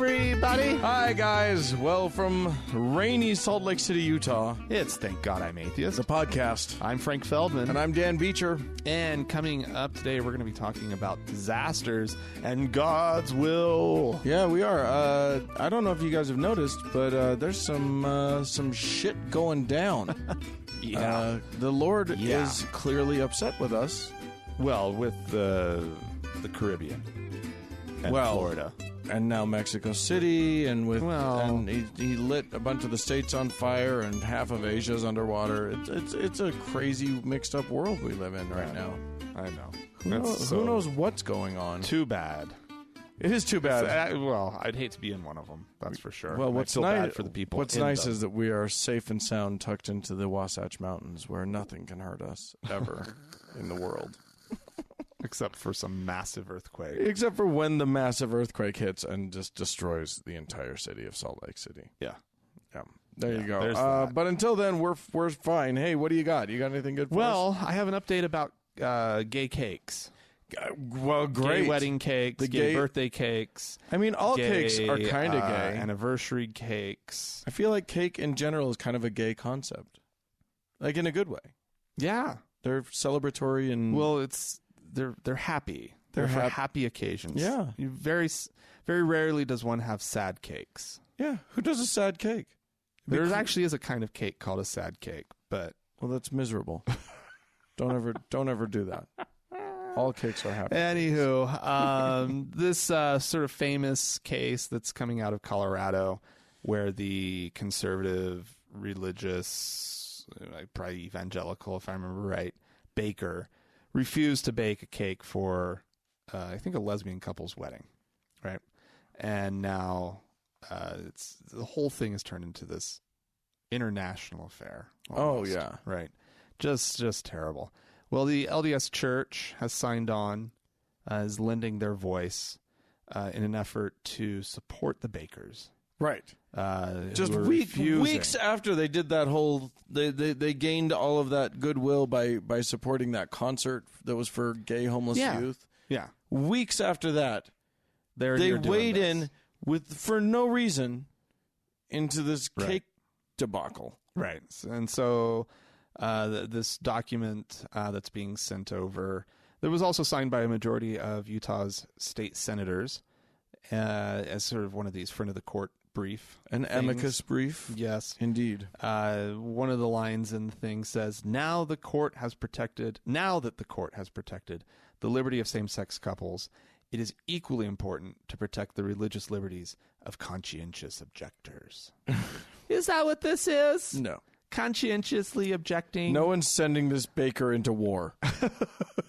everybody. Hi, guys. Well, from rainy Salt Lake City, Utah, It's Thank God I'm Atheist. the podcast. I'm Frank Feldman. And I'm Dan Beecher. And coming up today, we're going to be talking about disasters and God's will. Yeah, we are. I don't know if you guys have noticed, but there's some shit going down. The Lord is clearly upset with us. Well, with the Caribbean and Florida. And now Mexico City, and Well- he lit a bunch of the states on fire, and half of Asia's underwater. It's a crazy, mixed up world we live in right now. I know. Who knows what's going on? Too bad. It is too bad. Well, I'd hate to be in one of them. That's for sure. Well, And I what's feel nice bad for the people. What's in nice them. is that we are safe and sound, tucked into the Wasatch Mountains, where nothing can hurt us ever in the world, except for some massive earthquake. except for when the massive earthquake hits and just destroys the entire city of Salt Lake City. Yeah. Yeah, there you go. there's that. But until then, we're fine. Hey, what do you got? You got anything good for us? Well, I have an update about gay cakes. Well, great. Gay wedding cakes, The gay gay- birthday cakes. I mean, all gay, cakes are kind of gay. Anniversary cakes. I feel like cake in general is kind of a gay concept, like in a good way. Yeah. They're celebratory and Well, they're happy. They're for hap- happy occasions. Yeah. You very rarely does one have sad cakes. yeah. Who does a sad cake? There actually is a kind of cake called a sad cake, but Well, that's miserable. don't ever do that. All cakes are happy. anywho, this sort of famous case that's coming out of Colorado, where the conservative, religious, probably evangelical, if I remember right, baker refused to bake a cake for, I think, a lesbian couple's wedding, right? And now the whole thing has turned into this international affair. Almost, yeah. right. Just terrible. Well, the LDS Church has signed on, is lending their voice in an effort to support the bakers. Right. Just who are weeks refusing. after they did that whole, they gained all of that goodwill by supporting that concert that was for gay homeless Yeah. youth. Yeah, Weeks after that, they they weighed in for no reason into this Right. cake debacle. right, and so this document that's being sent over, that was also signed by a majority of Utah's state senators as sort of one of these front of the court brief. An things. amicus brief. Yes. Indeed. One of the lines in the thing says, now that the court has protected the liberty of same-sex couples, it is equally important to protect the religious liberties of conscientious objectors. Is that what this is? No. Conscientiously objecting? No one's sending this baker into war.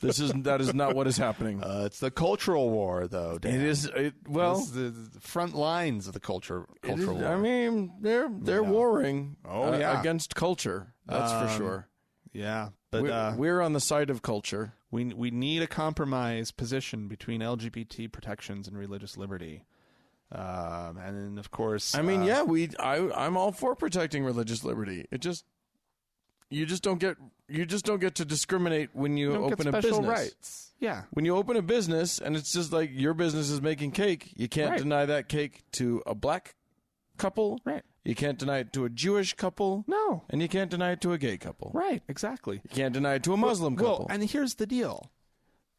That is not what is happening. It's the cultural war, though, Dan. It is. Well, It's the front lines of the cultural war. I mean, they're warring. Oh, yeah. Against culture. That's for sure. Yeah, but We're on the side of culture. we need a compromise position between LGBT protections and religious liberty. And then, of course, I mean, I'm all for protecting religious liberty. You just don't get to discriminate when you don't open get a special business. rights. Yeah, When you open a business and it's just like your business is making cake, you can't Right. deny that cake to a black couple. Right. You can't deny it to a Jewish couple. No. And you can't deny it to a gay couple. Right, exactly. You can't deny it to a Muslim couple. Well, and here's the deal.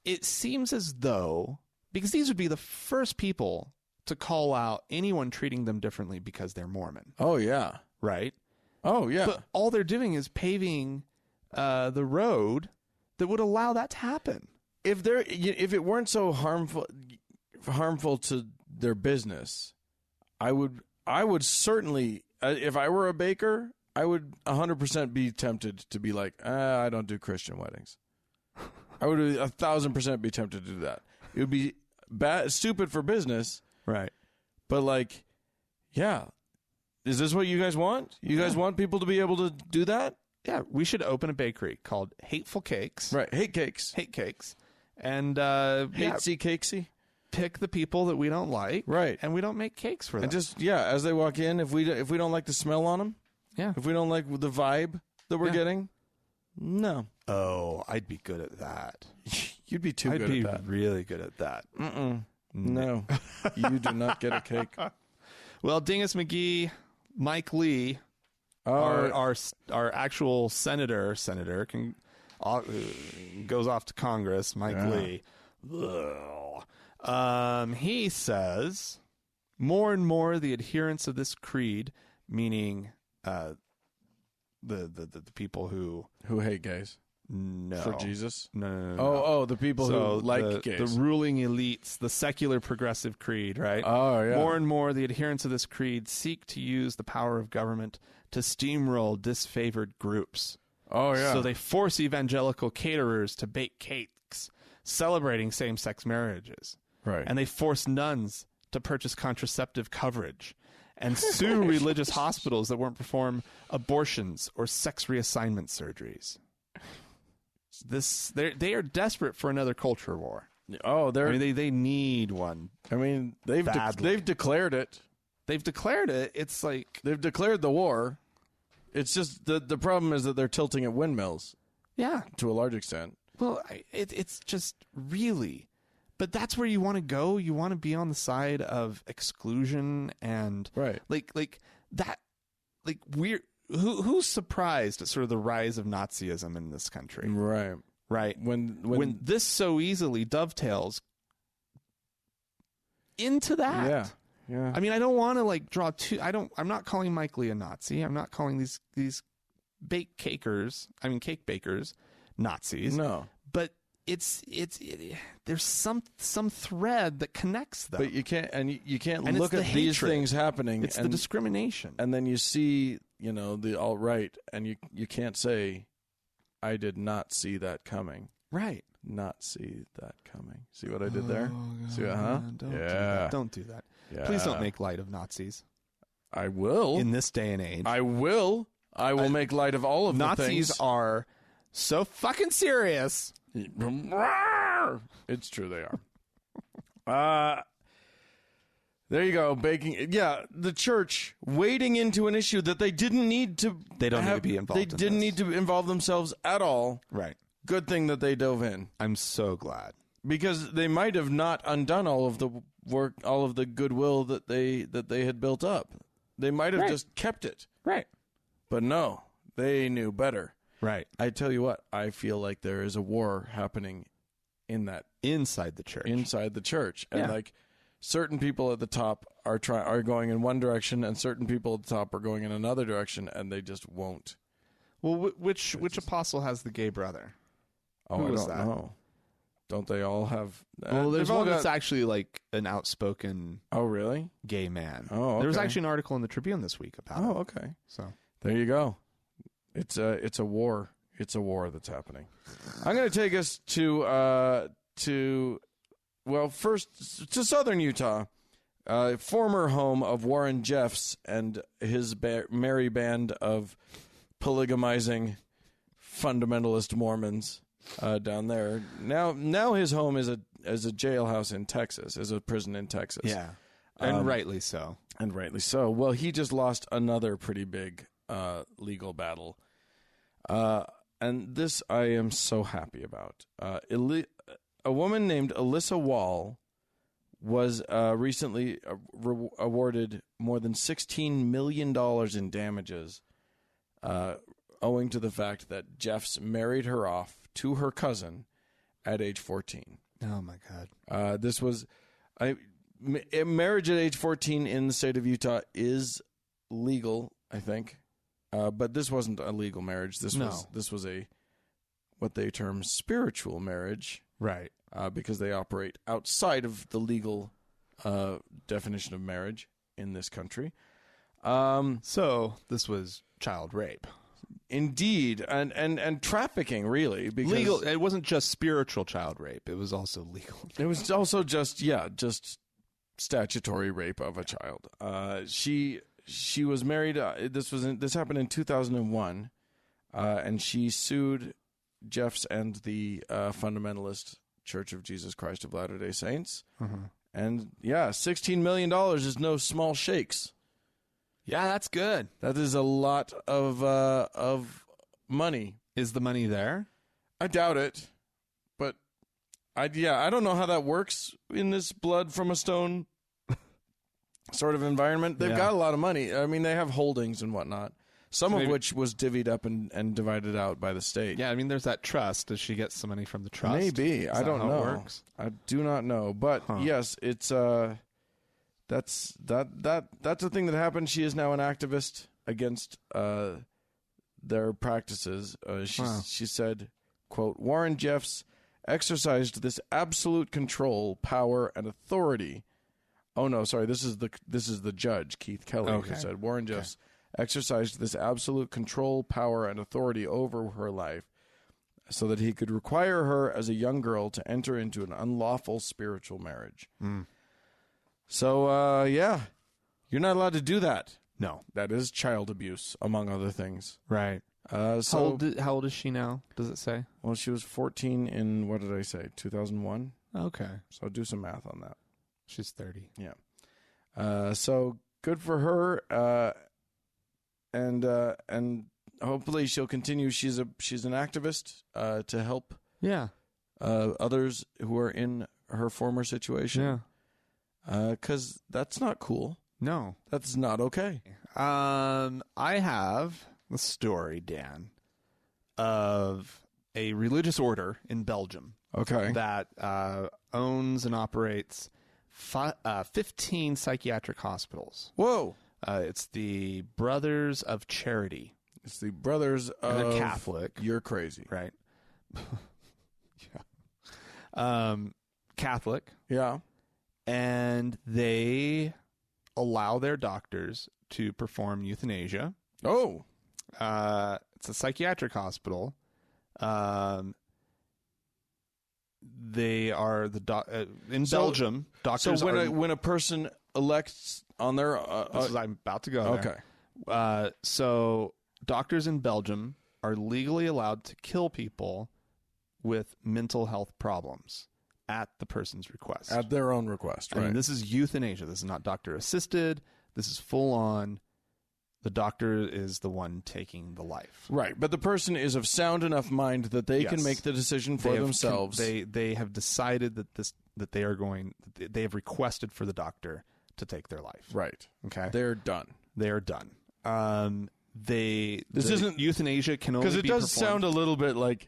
It seems as though, because these would be the first people to call out anyone treating them differently because they're Mormon, oh, yeah. right? Oh, yeah. But all they're doing is paving the road that would allow that to happen. If it weren't so harmful to their business, I would certainly, if I were a baker, I would 100% be tempted to be like, I don't do Christian weddings. I would 1,000% be tempted to do that. It would be stupid for business, Right. but like, yeah, is this what you guys want? You guys want people to be able to do that? Yeah, we should open a bakery called Hateful Cakes. Right. Hate cakes. Hate Cakes. And Hatesy cakesy. pick the people that we don't like. Right. And we don't make cakes for them. And just, as they walk in, if we don't like the smell on them, yeah. if we don't like the vibe that we're getting, no. Oh, I'd be good at that. You'd be too I'd good be at that. really good at that. No. You do not get a cake. Well, Dingus McGee, Mike Lee, our actual senator can goes off to Congress. Mike Lee, he says more and more the adherents of this creed, meaning the people who hate gays. No. For Jesus? No. Oh, the people who like gays. The ruling elites, the secular progressive creed, right? Oh, yeah. More and more, the adherents of this creed seek to use the power of government to steamroll disfavored groups. Oh, yeah. So they force evangelical caterers to bake cakes celebrating same-sex marriages. Right. And they force nuns to purchase contraceptive coverage and sue religious hospitals that won't perform abortions or sex reassignment surgeries. They are desperate for another culture war. Oh, they need one. I mean, they've declared it. They've declared it. It's like they've declared the war. It's just the problem is that they're tilting at windmills. Yeah, to a large extent. Well, it's just really, but that's where you want to go. You want to be on the side of exclusion and like that, like weird. Who's surprised at sort of the rise of Nazism in this country? Right. When this so easily dovetails into that. Yeah. I mean, I don't want to like draw too. I'm not calling Mike Lee a Nazi. I'm not calling these cake bakers, Nazis. No. But there's some thread that connects them. But you can't look at these things happening. It's the discrimination. And then you see, the alt-right, and you can't say, I did not see that coming. Right. Not see that coming. See what I did there? God, see, Don't do that. Yeah. Please don't make light of Nazis. I will. In this day and age. I will make light of all of the things. Nazis are so fucking serious. It's true, they are. There you go, baking. Yeah, the church wading into an issue that they didn't need to. They don't need to be involved. They didn't need to involve themselves at all. Right. Good thing that they dove in. I'm so glad, because they might have not undone all of the work, all of the goodwill that they had built up. They might have just kept it. Right. But no, they knew better. Right. I tell you what, I feel like there is a war happening inside the church. And like certain people at the top are going in one direction, and certain people at the top are going in another direction, and they just won't. Well, which apostle has the gay brother? Oh, I don't know. Don't they all have? Well, there's one that's actually like an outspoken. Oh, really? Gay man. Oh, okay. There was actually an article in the Tribune this week about it. Oh, okay. So there you go. It's a war. It's a war that's happening. I'm going to take us to first to southern Utah, former home of Warren Jeffs and his merry band of polygamizing fundamentalist Mormons down there. Now his home is a jailhouse in Texas, is a prison in Texas. Yeah, and rightly so. And rightly so. Well, he just lost another pretty big legal battle. And this I am so happy about. A woman named Alyssa Wall was recently awarded more than $16 million in damages owing to the fact that Jeffs married her off to her cousin at age 14. Oh, my God. This was... marriage at age 14 in the state of Utah is legal, I think. But this wasn't a legal marriage. This was a what they term spiritual marriage, right? Because they operate outside of the legal definition of marriage in this country. So this was child rape, indeed, and trafficking, really. Because legal. It wasn't just spiritual child rape; it was also legal. It was also just statutory rape of a child. She was married. This happened in 2001, and she sued Jeffs and the Fundamentalist Church of Jesus Christ of Latter-day Saints. Mm-hmm. And $16 million is no small shakes. Yeah, that's good. That is a lot of money. Is the money there? I doubt it, but I don't know how that works in this blood from a stone sort of environment. They've got a lot of money. I mean, they have holdings and whatnot. Some of which was divvied up and divided out by the state. Yeah, I mean, there's that trust. Does she get some money from the trust? Maybe. I don't know. It works? I do not know. But yes, it's that's a thing that happened. She is now an activist against their practices. She said, quote, Warren Jeffs exercised this absolute control, power, and authority. Oh no, sorry. This is the judge, Keith Kelly, who said Warren Jeffs exercised this absolute control, power, and authority over her life so that he could require her as a young girl to enter into an unlawful spiritual marriage. So, you're not allowed to do that. No. That is child abuse, among other things. Right. So how old is she now? Does it say? Well, she was 14 in, what did I say, 2001? Okay. So do some math on that. She's 30. Yeah. So good for her. And hopefully she'll continue. She's an activist to help others who are in her former situation. Yeah. Because that's not cool. No. That's not okay. I have the story, Dan, of a religious order in Belgium. Okay. That owns and operates 15 psychiatric hospitals. Whoa. It's the Brothers of Charity. It's the Brothers of... And a Catholic. You're crazy. Right. Yeah. Catholic. Yeah. And they allow their doctors to perform euthanasia. Oh. It's a psychiatric hospital. They are in Belgium. Doctors. So when a person elects on their, I'm about to go there. Okay. So doctors in Belgium are legally allowed to kill people with mental health problems at the person's request. At their own request, right? I mean, this is euthanasia. This is not doctor assisted. This is full on. The doctor is the one taking the life. Right, but the person is of sound enough mind that they can make the decision for themselves. They have decided that they have requested for the doctor to take their life. Right. Okay. They're done. They are done. This isn't euthanasia can only be because it does performed. sound a little bit like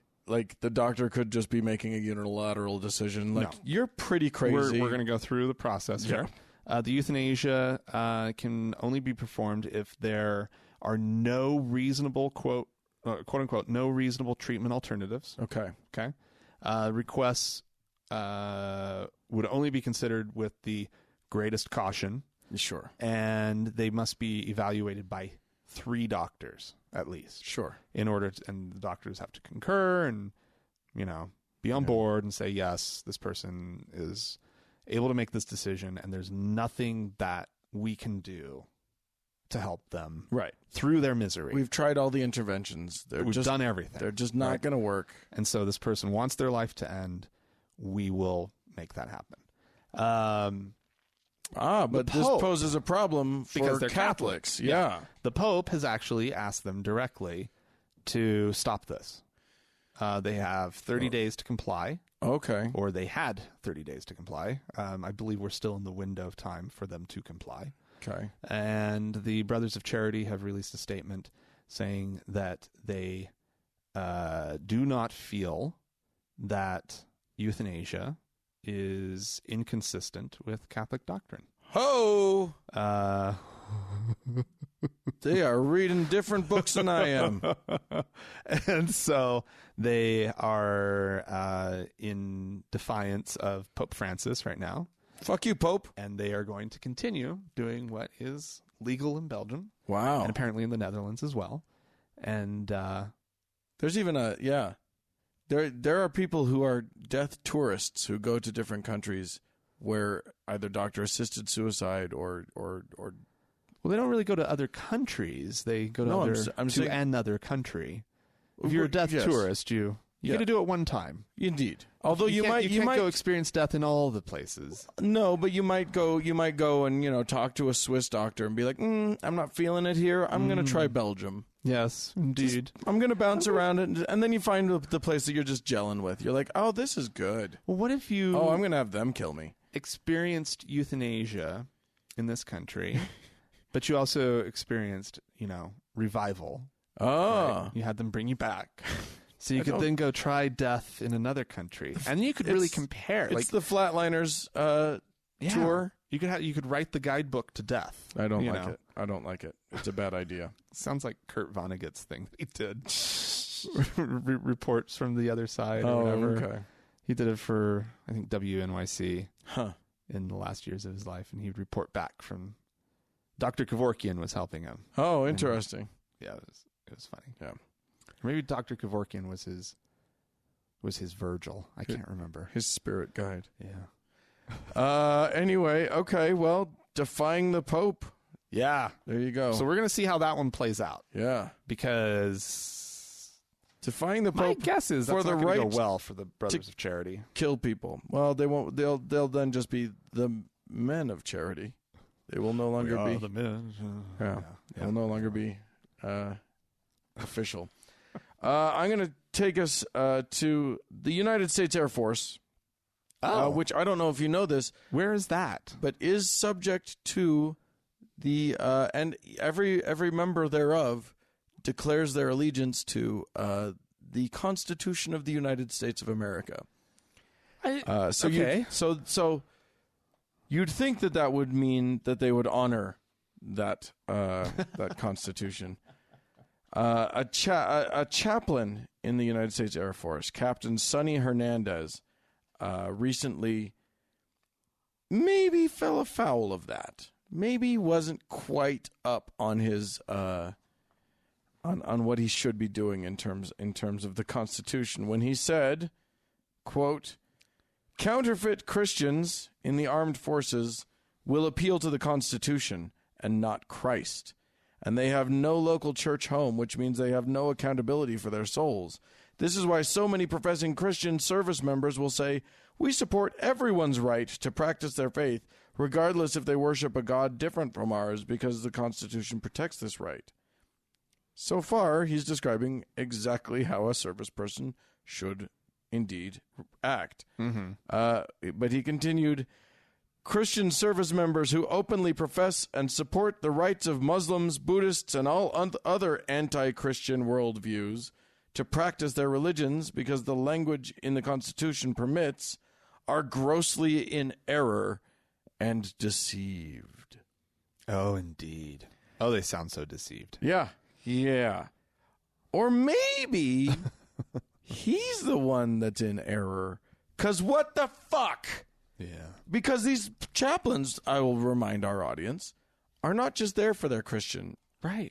the doctor could just be making a unilateral decision. Like, you're pretty crazy. We're going to go through the process here. The euthanasia can only be performed if there are no reasonable quote unquote no reasonable treatment alternatives. Okay. Requests would only be considered with the greatest caution. Sure. And they must be evaluated by 3 doctors at least. Sure. In order and the doctors have to concur and be on board and say yes, this person is able to make this decision, and there's nothing that we can do to help them through their misery. We've tried all the interventions. We've done everything. They're just not going to work. And so this person wants their life to end. We will make that happen. But this poses a problem for because they're Catholics. Yeah. The Pope has actually asked them directly to stop this. They have 30 days to comply. Okay. Or they had 30 days to comply. I believe we're still in the window of time for them to comply. Okay. And the Brothers of Charity have released a statement saying that they do not feel that euthanasia is inconsistent with Catholic doctrine. Ho! They are reading different books than I am. And so they are in defiance of Pope Francis right now. Fuck you, Pope. And they are going to continue doing what is legal in Belgium. Wow. And apparently in the Netherlands as well. And there's even there are people who are death tourists who go to different countries where either doctor-assisted suicide or well, they don't really go to other countries. They go to another country. If you're a death tourist, you got to do it one time. Indeed. Although you might go experience death in all the places. No, but you might go and talk to a Swiss doctor and be like, I'm not feeling it here. I'm going to try Belgium. Yes, indeed. I'm going to bounce around and then you find the place that you're just gelling with. You're like, oh, this is good. Well, what if you? Oh, I'm going to have them kill me. Experienced euthanasia in this country, but you also experienced, revival. Oh. Right? You had them bring you back. So you could then go try death in another country. And you could really compare. It's the Flatliners tour. You could write the guidebook to death. I don't like it. I don't like it. It's a bad idea. Sounds like Kurt Vonnegut's thing that he did. Reports from the other side or whatever. Okay. He did it for, I think, WNYC in the last years of his life. And he'd report back from... Dr. Kevorkian was helping him. Oh, interesting. Yeah, it was funny. Yeah. Maybe Dr. Kevorkian was his Virgil. I can't remember. His spirit guide. Yeah. Anyway, okay, well, defying the Pope. Yeah. There you go. So we're going to see how that one plays out. Yeah. Because defying the Pope, my guess is that's for the not right go well for the Brothers of Charity. Kill people. Well, they won't. They'll then just be the men of charity. They will no longer be the men. They will no longer be official. I'm going to take us to the United States Air Force, which I don't know if you know this. Where is that? But is subject to the and every member thereof declares their allegiance to the Constitution of the United States of America. So you'd think that would mean that they would honor that that Constitution. A chaplain in the United States Air Force, Captain Sonny Hernandez, recently maybe fell afoul of that. Maybe wasn't quite up on his on what he should be doing in terms of the Constitution when he said, quote, "Counterfeit Christians in the armed forces will appeal to the Constitution and not Christ. And they have no local church home, which means they have no accountability for their souls. This is why so many professing Christian service members will say, we support everyone's right to practice their faith, regardless if they worship a God different from ours, because the Constitution protects this right." So far, he's describing exactly how a service person should indeed act. Mm-hmm. But he continued, "Christian service members who openly profess and support the rights of Muslims, Buddhists, and all other anti-Christian worldviews to practice their religions because the language in the Constitution permits are grossly in error and deceived." Oh, indeed. Oh, they sound so deceived. Yeah. Or maybe he's the one that's in error. 'Cause what the fuck? Yeah. Because these chaplains, I will remind our audience, are not just there for their Christian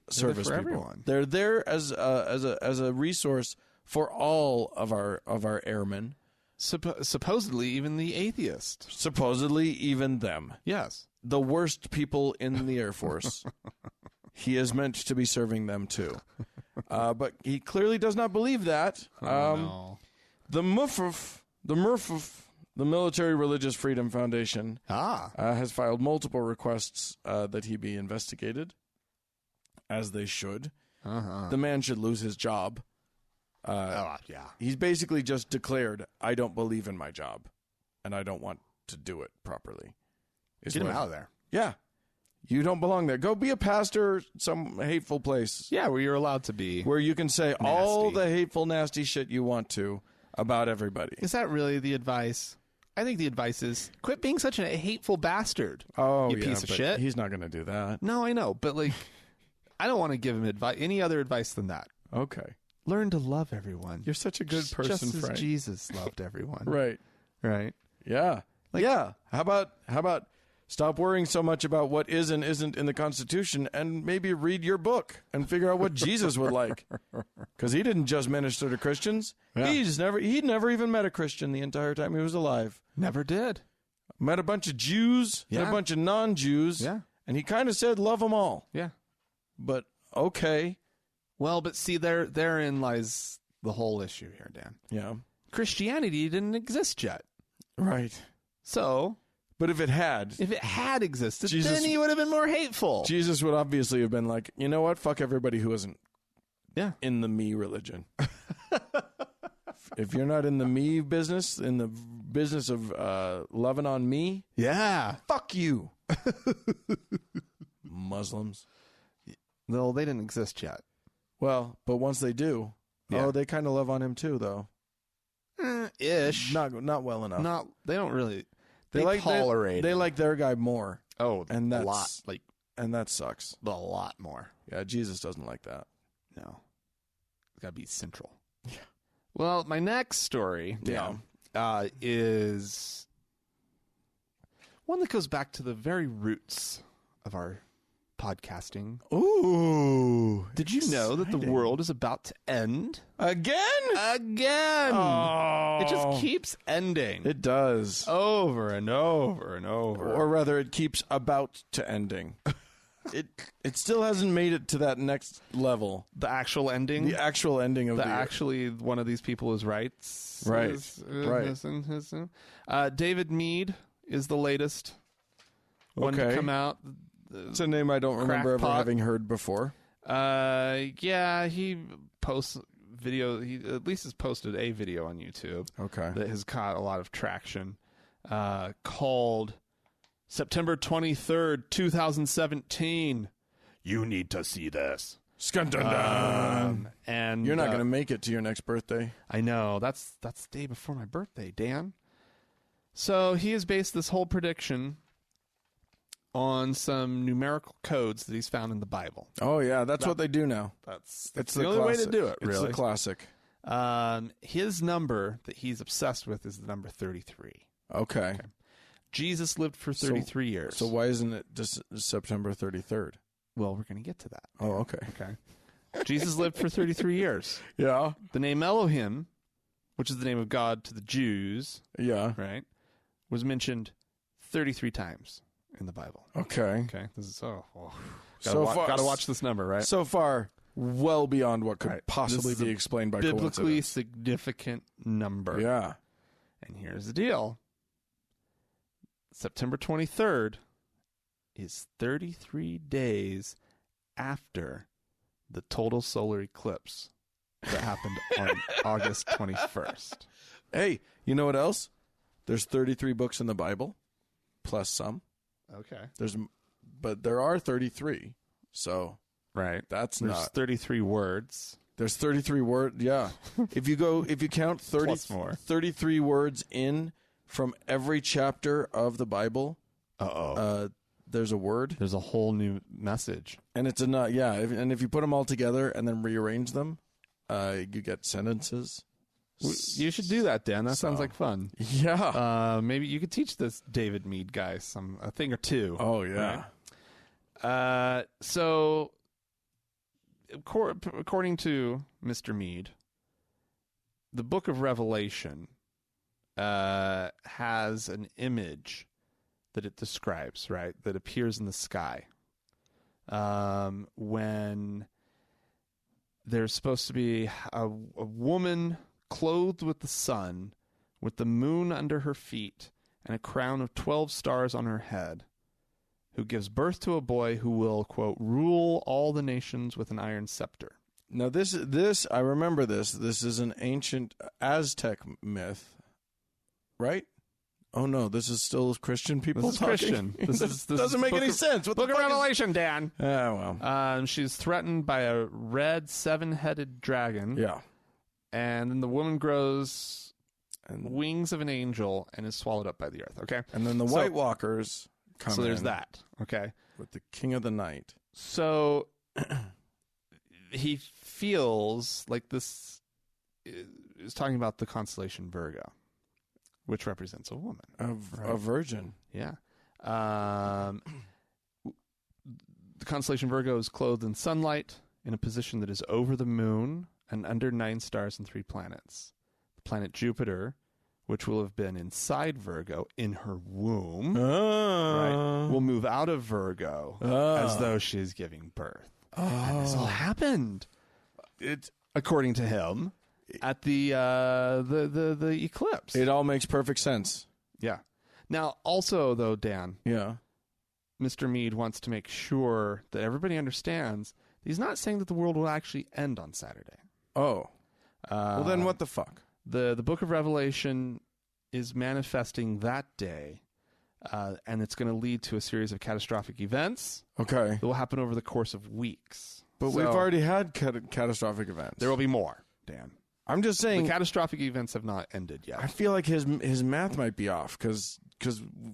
service for people. everyone. They're there as a resource for all of our airmen. Supposedly even the atheist. Supposedly even them. Yes. The worst people in the Air Force. He is meant to be serving them too. But he clearly does not believe that. No. The MRFF, the Military Religious Freedom Foundation, has filed multiple requests that he be investigated, as they should. The man should lose his job. Yeah. He's basically just declared, I don't believe in my job, and I don't want to do it properly. Get him out of there. Yeah. You don't belong there. Go be a pastor, some hateful place. Yeah, where you're allowed to be. Where you can say all the hateful, nasty shit you want to about everybody. Is that really the advice? I think the advice is quit being such a hateful bastard. Oh, you piece of shit. He's not going to do that. No, I know. But, I don't want to give him any other advice than that. Okay. Learn to love everyone. You're such a good person, just as Frank. Jesus loved everyone. Right. Yeah. Yeah. How about stop worrying so much about what is and isn't in the Constitution and maybe read your book and figure out what Jesus would like. Because he didn't just minister to Christians. Yeah. He'd never even met a Christian the entire time he was alive. Never did. Met a bunch of Jews and a bunch of non-Jews. Yeah. And he kind of said, love them all. Yeah. But okay. Well, but see, therein lies the whole issue here, Dan. Yeah. Christianity didn't exist yet. Right. So... But if it had existed, then he would have been more hateful. Jesus would obviously have been like, you know what? Fuck everybody who isn't in the me religion. If you're not in the me business, in the business of loving on me, fuck you. Muslims. No, they didn't exist yet. Well, but once they do, Yeah. they kind of love on him too, though. Ish. Not well enough. Not. They don't really. They like tolerate. They like their guy more, oh, and that's a lot. Like and that sucks. a lot more. Yeah, Jesus doesn't like that. No, it's got to be central. Yeah. Well, my next story, is one that goes back to the very roots of our podcasting. Ooh! Did you know that the world is about to end Again? Oh, it just keeps ending. It does. Over and over and over. Or rather, it keeps about to ending. It still hasn't made it to that next level. The actual ending. The actual ending of the actually one of these people is right. Right. David Mead is the latest one to come out. It's a name I don't remember ever having heard before. Yeah, he posts video. He at least has posted a video on YouTube. Okay. That has caught a lot of traction. Called September 23rd, 2017. You need to see this. And you're not going to make it to your next birthday. I know. That's the day before my birthday, Dan. So he has based this whole prediction on some numerical codes that he's found in the Bible. Oh, yeah. That's what they do now. It's the only way to do it, really. It's the classic. His number that he's obsessed with is the number 33. Okay. Jesus lived for 33 years. So why isn't it just September 33rd? Well, we're going to get to that. Oh, okay. Okay. Jesus lived for 33 years. Yeah. The name Elohim, which is the name of God to the Jews, right, was mentioned 33 times in the Bible. Okay. Okay. This is gotta watch this number, right? So far, well beyond what could possibly be explained by biblically coincidence. significant number. Yeah. And here's the deal. September 23rd is 33 days after the total solar eclipse that happened on August 21st. Hey, you know what else? There's 33 books in the Bible, plus some. Okay. But there are 33. So, right. There's 33 words. There's 33 words. Yeah. if you count 33 words in from every chapter of the Bible, there's a word. There's a whole new message. And it's and if you put them all together and then rearrange them, you get sentences. You should do that, Dan. That sounds like fun. Yeah. Maybe you could teach this David Mead guy a thing or two. Oh, yeah. Right? So, according to Mr. Mead, the book of Revelation has an image that it describes, right, that appears in the sky when there's supposed to be a woman clothed with the sun, with the moon under her feet, and a crown of 12 stars on her head, who gives birth to a boy who will, quote, rule all the nations with an iron scepter. Now, this I remember this. This is an ancient Aztec myth, right? Oh, no, this is still Christian people This is talking? Christian. This doesn't make any sense. What Book the of fuck Revelation, Dan. Oh, well. She's threatened by a red seven-headed dragon. Yeah. And then the woman grows wings of an angel and is swallowed up by the earth, okay? And then the White Walkers come in. So there's that, okay? With the King of the Night. So he feels like this is talking about the constellation Virgo, which represents a woman. A virgin. Yeah. The constellation Virgo is clothed in sunlight in a position that is over the moon and under 9 stars and 3 planets. The planet Jupiter, which will have been inside Virgo in her womb, right, will move out of Virgo as though she is giving birth. And this all happened, according to him, at the eclipse. It all makes perfect sense. Yeah. Now, also, though, Dan, Yeah. Mr. Mead wants to make sure that everybody understands he's not saying that the world will actually end on Saturday. Oh. Well, then what the fuck? The book of Revelation is manifesting that day and it's going to lead to a series of catastrophic events Okay. that will happen over the course of weeks. But we've already had catastrophic events. There will be more, Dan. I'm just saying. The catastrophic events have not ended yet. I feel like his math might be off because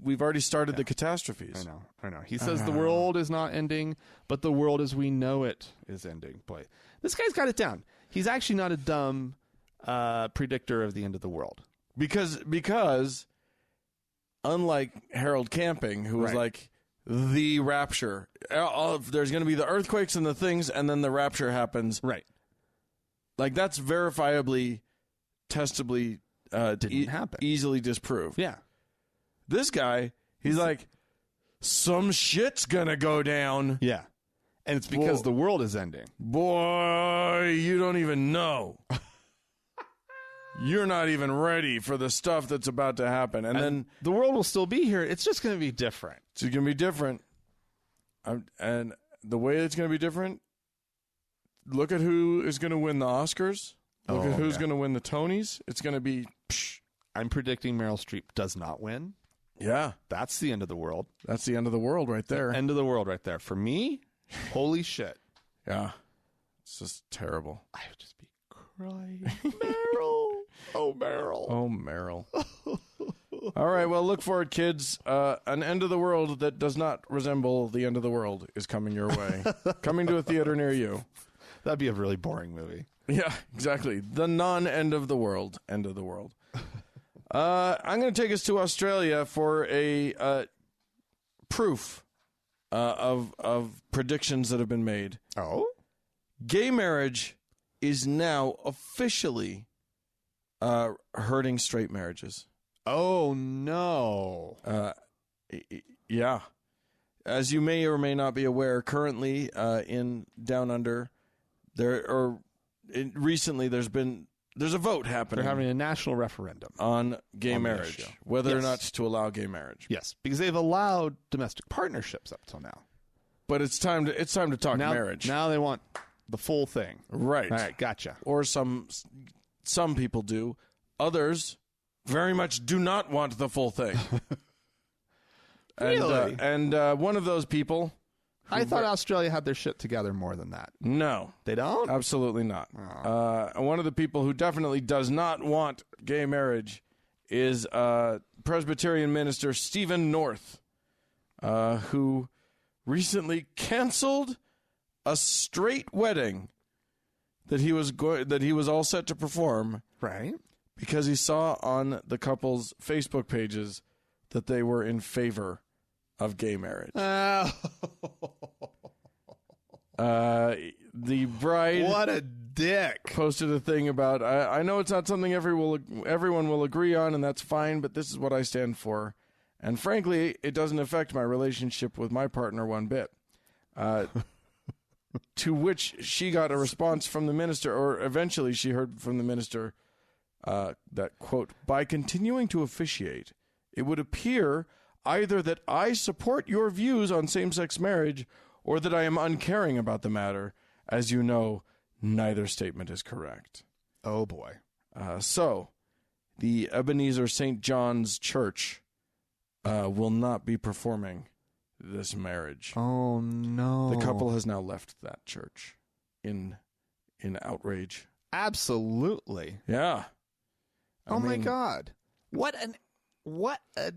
we've already started the catastrophes. I know. He says the world is not ending, but the world as we know it is ending. Boy, this guy's got it down. He's actually not a dumb predictor of the end of the world. Because unlike Harold Camping, who was like the rapture, there's going to be the earthquakes and the things, and then the rapture happens. Right. Like that's verifiably, testably, didn't happen. Easily disproved. Yeah. This guy, he's like, some shit's gonna go down. Yeah. And it's because the world is ending. Boy, you don't even know. You're not even ready for the stuff that's about to happen. And then the world will still be here. It's just going to be different. It's going to be different. And the way it's going to be different, look at who is going to win the Oscars. Look at who's going to win the Tonys. It's going to be... I'm predicting Meryl Streep does not win. Yeah. That's the end of the world. That's the end of the world right there. End of the world right there. For me, holy shit. Yeah. It's just terrible. I would just be crying. Meryl. Oh, Meryl. Oh, Meryl. All right, well, look for it, kids. An end of the world that does not resemble the end of the world is coming your way. Coming to a theater near you. That'd be a really boring movie. Yeah, exactly. The non-end of the world. End of the world. I'm going to take us to Australia for a proof of predictions that have been made. Oh? Gay marriage is now officially hurting straight marriages. Oh, no. Yeah. As you may or may not be aware, currently in Down Under, recently there's a vote happening. They're having a national referendum on gay marriage, whether or not to allow gay marriage. Yes, because they've allowed domestic partnerships up till now. But it's time to talk marriage. Now they want the full thing. Right. All right, gotcha. Or some people do. Others very much do not want the full thing. Really? And one of those people... I thought Australia had their shit together more than that. No. They don't? Absolutely not. Oh. One of the people who definitely does not want gay marriage is Presbyterian minister Stephen North, who recently canceled a straight wedding that he was all set to perform. Right. Because he saw on the couple's Facebook pages that they were in favor of gay marriage. The bride... What a dick. ...posted a thing about, I know it's not something everyone will agree on, and that's fine, but this is what I stand for. And frankly, it doesn't affect my relationship with my partner one bit. To which she got a response from the minister, or eventually she heard from the minister that, quote, by continuing to officiate, it would appear either that I support your views on same-sex marriage or that I am uncaring about the matter. As you know, neither statement is correct. Oh, boy. So, the Ebenezer St. John's Church will not be performing this marriage. Oh, no. The couple has now left that church in outrage. Absolutely. Yeah. I mean, my God. What a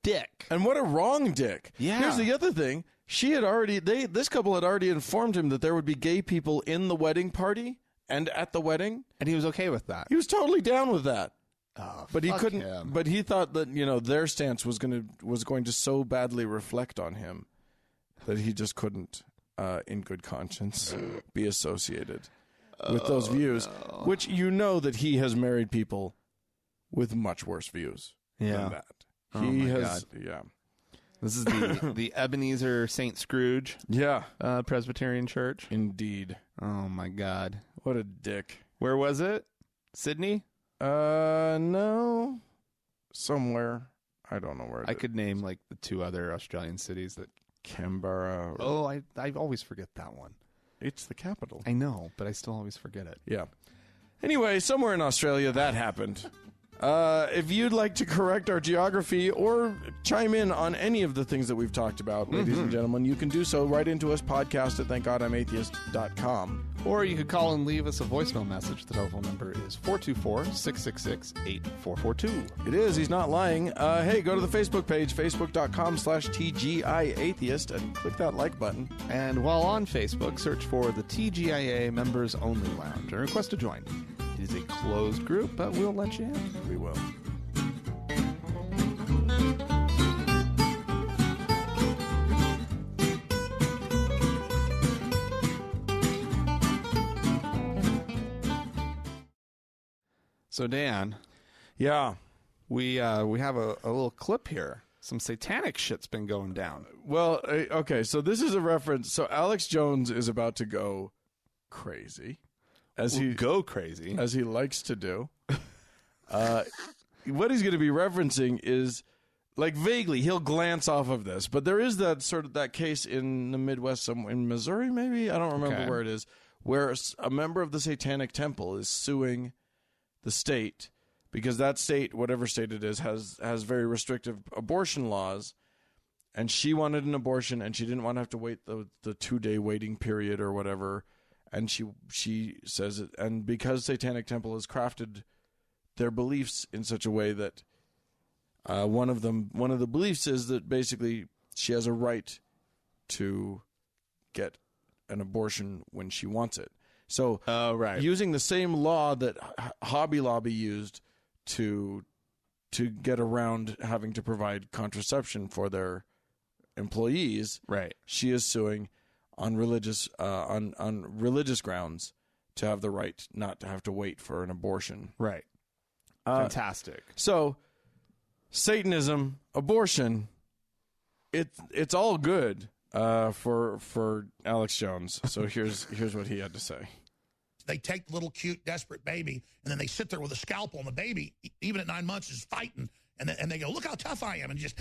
dick. And what a wrong dick. Yeah. Here's the other thing. This couple had already informed him that there would be gay people in the wedding party and at the wedding. And he was okay with that. He was totally down with that. Oh, but he couldn't. Him. But he thought that their stance was going to so badly reflect on him that he just couldn't, in good conscience, be associated with those views. No. Which that he has married people with much worse views than that. He has. God. Yeah. This is the Ebenezer St. Scrooge. Yeah. Presbyterian Church. Indeed. Oh my God. What a dick. Where was it? Sydney? No. Somewhere. I don't know where. I could name like the two other Australian cities that. Canberra. Oh, I always forget that one. It's the capital. I know, but I still always forget it. Yeah. Anyway, somewhere in Australia that happened. If you'd like to correct our geography or chime in on any of the things that we've talked about, ladies and gentlemen, you can do so. Write into us, podcast at thankgodimatheist.com. Or you could call and leave us a voicemail message. The telephone number is 424-666-8442. It is. He's not lying. Hey, go to the Facebook page, facebook.com/TGIAtheist, and click that like button. And while on Facebook, search for the TGIA Members Only Lounge and request to join. It is a closed group, but we'll let you in. We will. So, Dan. Yeah. We have a little clip here. Some satanic shit's been going down. Well, okay, so this is a reference. So Alex Jones is about to go crazy. As he likes to do. What he's going to be referencing is, like, vaguely, he'll glance off of this, but there is that case in the Midwest, in Missouri, maybe? I don't remember where it is, where a member of the Satanic Temple is suing the state because that state, whatever state it is, has very restrictive abortion laws, and she wanted an abortion, and she didn't want to have to wait the 2-day waiting period or whatever. And she says it, and because Satanic Temple has crafted their beliefs in such a way that one of the beliefs is that basically she has a right to get an abortion when she wants it. So using the same law that Hobby Lobby used to get around having to provide contraception for their employees, right? She is suing on religious grounds to have the right not to have to wait for an abortion. Right. Fantastic. So Satanism, abortion, it's all good for Alex Jones. So here's what he had to say. They take the little cute desperate baby and then they sit there with a scalpel, and the baby, even at 9 months, is fighting, and they go, "Look how tough I am," and just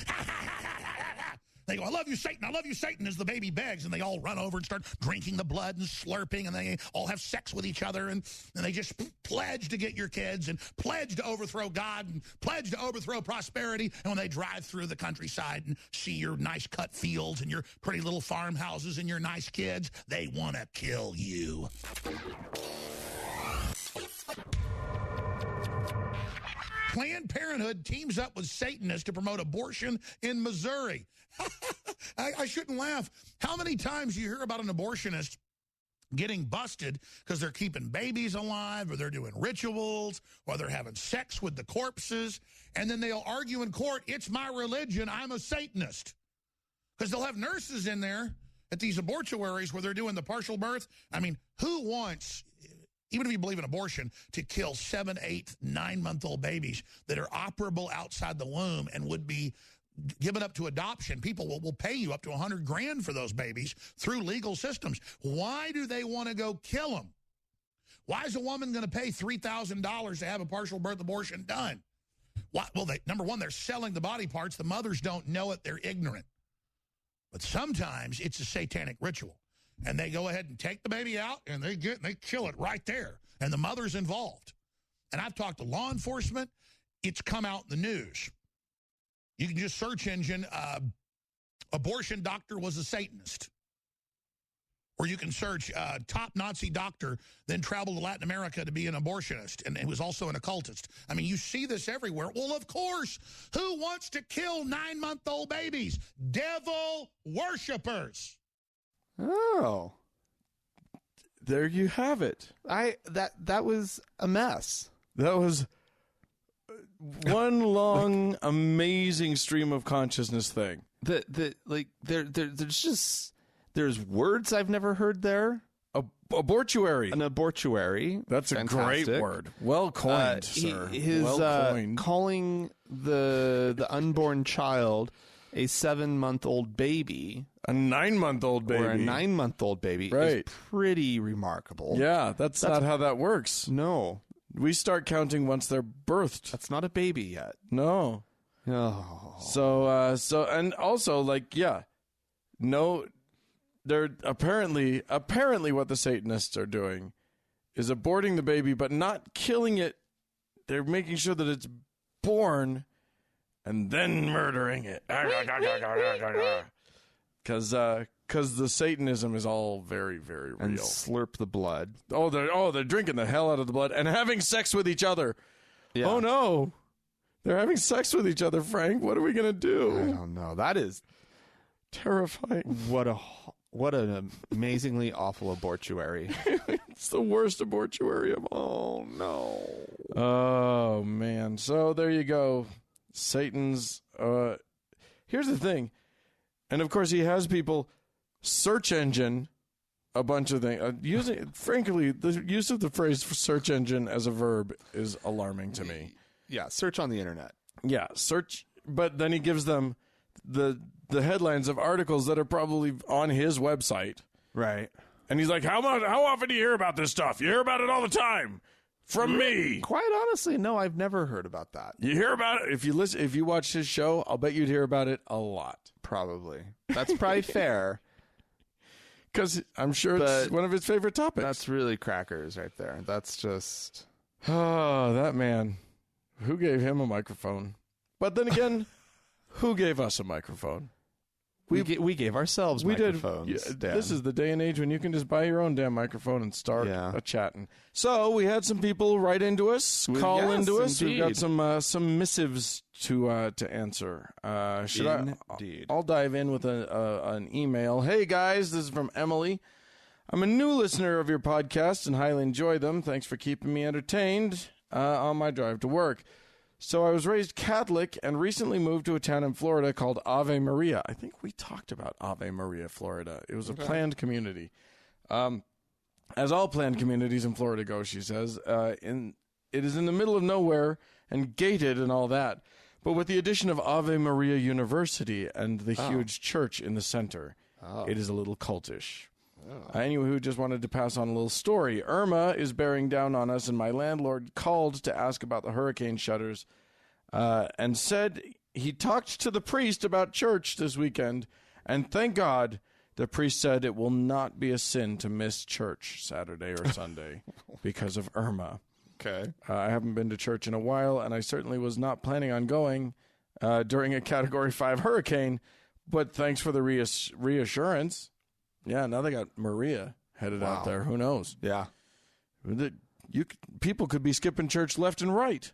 they go, "I love you, Satan, I love you, Satan," as the baby begs, and they all run over and start drinking the blood and slurping, and they all have sex with each other, and they just pledge to get your kids and pledge to overthrow God and pledge to overthrow prosperity. And when they drive through the countryside and see your nice cut fields and your pretty little farmhouses and your nice kids, they want to kill you. Planned Parenthood teams up with Satanists to promote abortion in Missouri. I shouldn't laugh. How many times do you hear about an abortionist getting busted because they're keeping babies alive, or they're doing rituals, or they're having sex with the corpses, and then they'll argue in court, "It's my religion, I'm a Satanist." Because they'll have nurses in there at these abortuaries where they're doing the partial birth. I mean, who wants, even if you believe in abortion, to kill 7, 8, 9-month-old babies that are operable outside the womb and would be given up to adoption? People will pay you up to $100,000 for those babies through legal systems. Why do they want to go kill them? Why is a woman going to pay $3,000 to have a partial birth abortion done? Why? Well, number one, they're selling the body parts. The mothers don't know it. They're ignorant. But sometimes it's a satanic ritual. And they go ahead and take the baby out, and they kill it right there. And the mother's involved. And I've talked to law enforcement. It's come out in the news. You can just search engine, abortion doctor was a Satanist. Or you can search top Nazi doctor, then traveled to Latin America to be an abortionist, and was also an occultist. I mean, you see this everywhere. Well, of course, who wants to kill 9-month-old babies? Devil worshipers. Oh. There you have it. That was a mess. That was one long, amazing stream of consciousness thing. There's words I've never heard there. Abortuary. An abortuary. That's fantastic. A great word. Well coined, sir. Well coined. Calling the unborn child a 7-month-old baby. A 9-month-old baby. Or a 9-month-old baby is pretty remarkable. Yeah, that's not how that works. No. We start counting once they're birthed. That's not a baby yet. No. Oh. So and also, like, yeah. No, they're apparently what the Satanists are doing is aborting the baby, but not killing it They're making sure that it's born and then murdering it. Because the Satanism is all very, very real. And slurp the blood. They're drinking the hell out of the blood and having sex with each other. Yeah. Oh, no. They're having sex with each other, Frank. What are we going to do? I don't know. That is terrifying. What an amazingly awful abortuary. It's the worst abortuary of all. No. Oh, man. So there you go. Satan's... here's the thing. And, of course, he has people search engine a bunch of things. Frankly, the use of the phrase search engine as a verb is alarming to me. Yeah, search on the internet. Yeah, search. But then he gives them the headlines of articles that are probably on his website. Right. And he's like, how often do you hear about this stuff? You hear about it all the time. From me. Quite honestly, no, I've never heard about that. You hear about it? If you watch his show, I'll bet you'd hear about it a lot. Probably. That's probably fair. Because I'm sure it's one of his favorite topics. That's really crackers right there. That's just... Oh, that man. Who gave him a microphone? But then again, who gave us a microphone? We gave ourselves microphones. Yeah, this is the day and age when you can just buy your own damn microphone and start chatting. So we had some people write into us, call into us. Indeed. We've got some missives to answer. I'll dive in with an email. Hey guys, this is from Emily. I'm a new listener of your podcast and highly enjoy them. Thanks for keeping me entertained on my drive to work. So I was raised Catholic and recently moved to a town in Florida called Ave Maria. I think we talked about Ave Maria, Florida. It was a planned community. As all planned communities in Florida go, she says. It is in the middle of nowhere and gated and all that. But with the addition of Ave Maria University and the huge church in the center, it is a little cultish. Anyone who just wanted to pass on a little story. Irma is bearing down on us, and my landlord called to ask about the hurricane shutters and said he talked to the priest about church this weekend, and thank God the priest said it will not be a sin to miss church Saturday or Sunday because of Irma. Okay. I haven't been to church in a while, and I certainly was not planning on going during a Category 5 hurricane, but thanks for the reassurance. Yeah, now they got Maria headed out there. Who knows? Yeah. People could be skipping church left and right.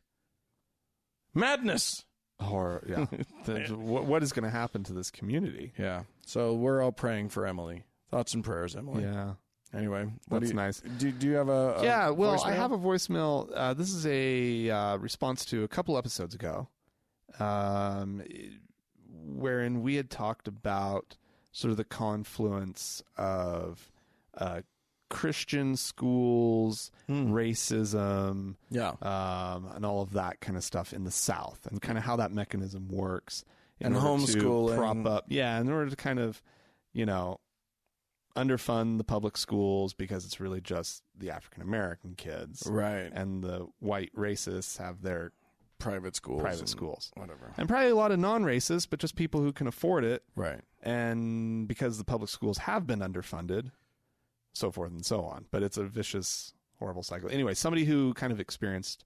Madness. Or, yeah. What is going to happen to this community? Yeah. So we're all praying for Emily. Thoughts and prayers, Emily. Yeah. Anyway. That's nice. Do you have a Yeah, well, voicemail? I have a voicemail. This is a response to a couple episodes ago wherein we had talked about sort of the confluence of Christian schools, racism, and all of that kind of stuff in the South, and kind of how that mechanism works, and homeschooling, prop up, in order to kind of, underfund the public schools because it's really just the African American kids, right? And the white racists have their private schools, whatever, and probably a lot of non-racists, but just people who can afford it, right? And because the public schools have been underfunded, so forth and so on. But it's a vicious, horrible cycle. Anyway, somebody who kind of experienced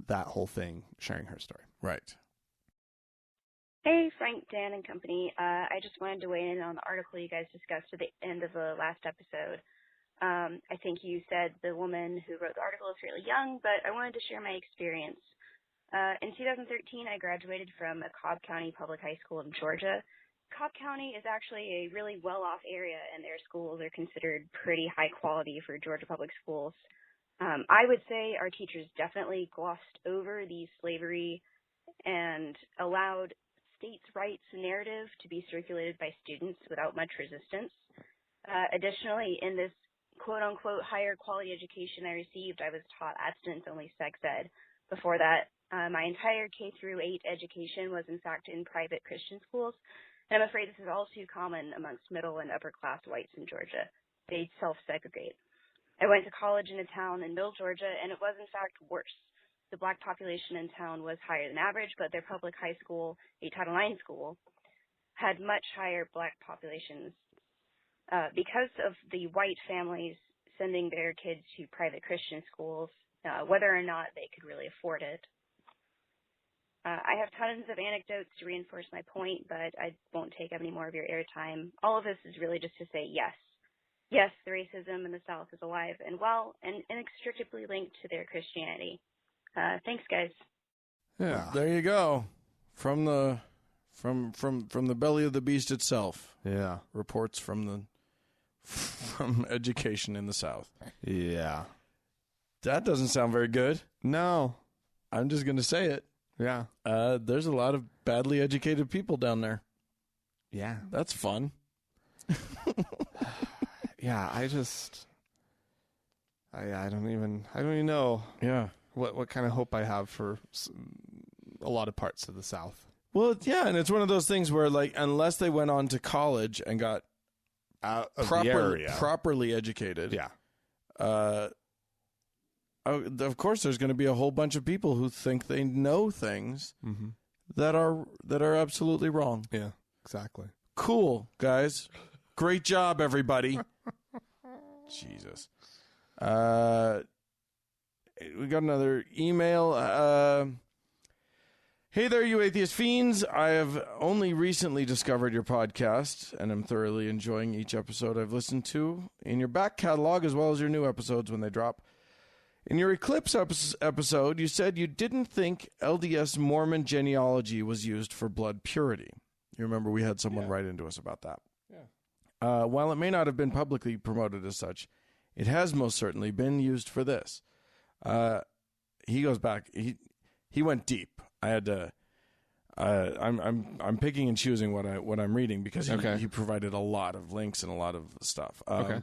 that whole thing, sharing her story. Right. Hey, Frank, Dan, and company. I just wanted to weigh in on the article you guys discussed at the end of the last episode. I think you said the woman who wrote the article is fairly young, but I wanted to share my experience. In 2013, I graduated from a Cobb County public high school in Georgia. Cobb County is actually a really well-off area, and their schools are considered pretty high quality for Georgia public schools. I would say our teachers definitely glossed over the slavery and allowed states' rights narrative to be circulated by students without much resistance. Additionally, in this quote-unquote higher quality education I received, I was taught abstinence-only sex ed. Before that, my entire K-8 education was, in fact, in private Christian schools, and I'm afraid this is all too common amongst middle and upper-class whites in Georgia. They self-segregate. I went to college in a town in Middle Georgia, and it was, in fact, worse. The black population in town was higher than average, but their public high school, a Title IX school, had much higher black populations. Because of the white families sending their kids to private Christian schools, whether or not they could really afford it. I have tons of anecdotes to reinforce my point, but I won't take up any more of your airtime. All of this is really just to say yes. Yes, the racism in the South is alive and well and inextricably linked to their Christianity. Thanks, guys. Yeah. There you go. From the belly of the beast itself. Yeah. Reports from education in the South. Yeah. That doesn't sound very good. No. I'm just going to say it. Yeah. There's a lot of badly educated people down there. Yeah. That's fun. Yeah, I don't even know. Yeah. What kind of hope I have for a lot of parts of the South. Well, yeah, and it's one of those things where, like, unless they went on to college and got out of the area. Properly educated, yeah. Of course, there's going to be a whole bunch of people who think they know things that are absolutely wrong. Yeah, exactly. Cool, guys. Great job, everybody. Jesus. We got another email. Hey there, you atheist fiends. I have only recently discovered your podcast, and I'm thoroughly enjoying each episode I've listened to in your back catalog, as well as your new episodes when they drop. In your Eclipse episode, you said you didn't think LDS Mormon genealogy was used for blood purity. You remember we had someone write into us about that. Yeah. While it may not have been publicly promoted as such, it has most certainly been used for this. He goes back. He went deep. I had to. I'm picking and choosing what I'm reading because he provided a lot of links and a lot of stuff. Okay.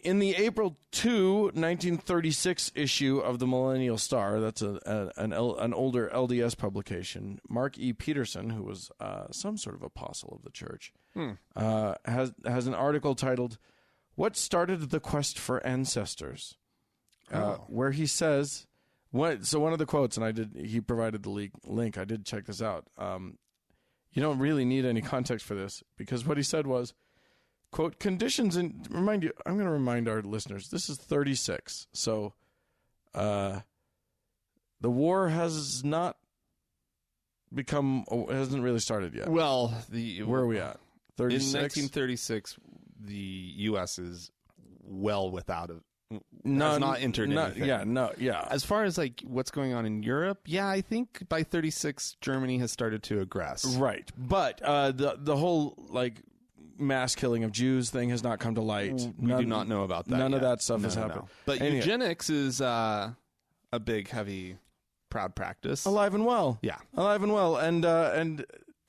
In the April 2, 1936 issue of the Millennial Star, that's an older LDS publication, Mark E. Peterson, who was some sort of apostle of the church, has an article titled, "What Started the Quest for Ancestors?" Where he says, so one of the quotes, and he provided the link, I did check this out. You don't really need any context for this, because what he said was, quote, conditions I'm going to remind our listeners, this is 36. So, the war hasn't really started yet. Well, where are we at? 36? In 1936, the U.S. is well without has not entered anything. As As far as like what's going on in Europe, I think by 36, Germany has started to aggress. Right. But the whole, like, mass killing of Jews thing has not come to light. We do not know about that. None yet. of that stuff has happened. No. But anyway. Eugenics is a big, heavy, proud practice. Alive and well. Yeah. Alive and well. And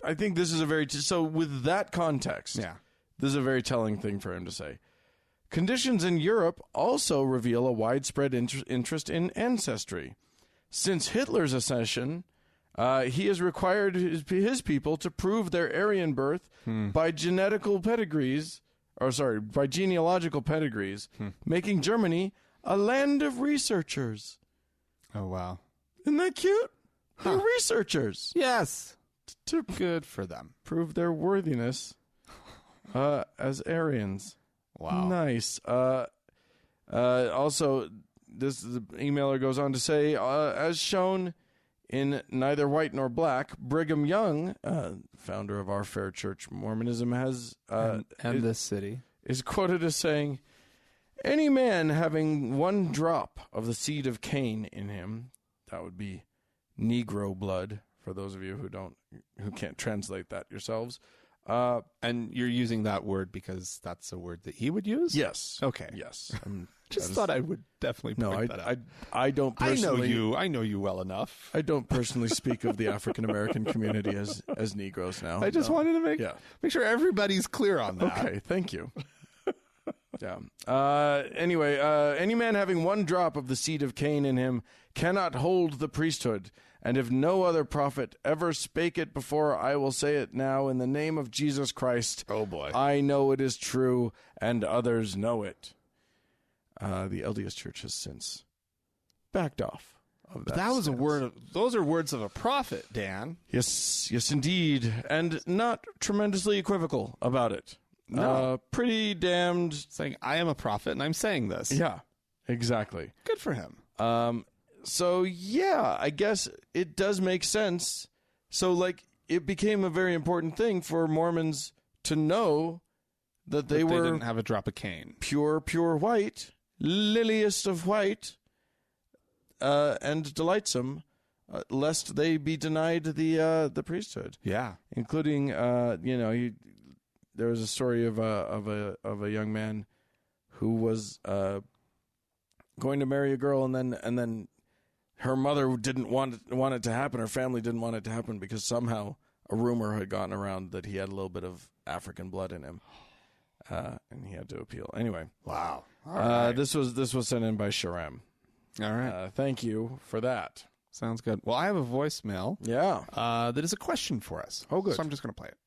I think this is so with that context, this is a very telling thing for him to say. Conditions in Europe also reveal a widespread interest in ancestry. Since Hitler's accession, he has required his people to prove their Aryan birth by genealogical pedigrees, making Germany a land of researchers. Oh, wow. Isn't that cute? They're researchers. Yes. Good for them. Prove their worthiness as Aryans. Wow. Nice. Also, the emailer goes on to say, as shown in Neither White Nor Black, Brigham Young, founder of our fair church Mormonism, has this city is quoted as saying, "Any man having one drop of the seed of Cain in him," that would be Negro blood for those of you who can't translate that yourselves. And you're using that word because that's a word that he would use? Yes. Okay. Yes. Just thought I would definitely point that out. I don't personally... I know you well enough. I don't personally speak of the African-American community as Negroes now. I just wanted to make sure everybody's clear on that. Okay, thank you. Anyway, any man having one drop of the seed of Cain in him cannot hold the priesthood. And if no other prophet ever spake it before, I will say it now in the name of Jesus Christ. Oh, boy. I know it is true, and others know it. The LDS Church has since backed off of that. But that was a word. Those are words of a prophet, Dan. Yes, indeed. And not tremendously equivocal about it. No. Pretty damned... Saying, I am a prophet, and I'm saying this. Yeah, exactly. Good for him. So, yeah, I guess it does make sense. So, like, it became a very important thing for Mormons to know that they didn't have a drop of cane. Pure white, liliest of white, and delightsome, lest they be denied the priesthood. Yeah. Including, there was a story of a young man who was going to marry a girl, and then her mother didn't want it to happen. Her family didn't want it to happen because somehow a rumor had gotten around that he had a little bit of African blood in him, and he had to appeal. Anyway, wow. All right. This was sent in by Sharam. All right. Thank you for that. Sounds good. Well, I have a voicemail. Yeah. That is a question for us. Oh, good. So I'm just going to play it.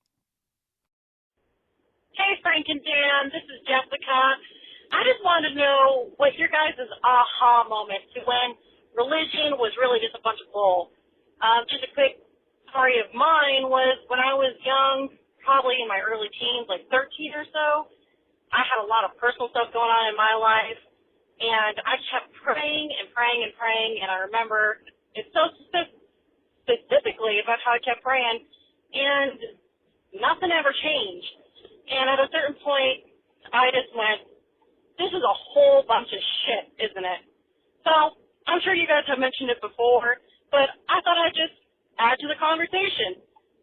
Hey, Frank and Dan. This is Jessica. I just wanted to know what your guys' aha moment to when religion was really just a bunch of bull. Just a quick story of mine was when I was young, probably in my early teens, like 13 or so, I had a lot of personal stuff going on in my life, and I just kept praying and praying and praying, and I remember it so specifically about how I kept praying, and nothing ever changed. And at a certain point, I just went, this is a whole bunch of shit, isn't it? So I'm sure you guys have mentioned it before, but I thought I'd just add to the conversation.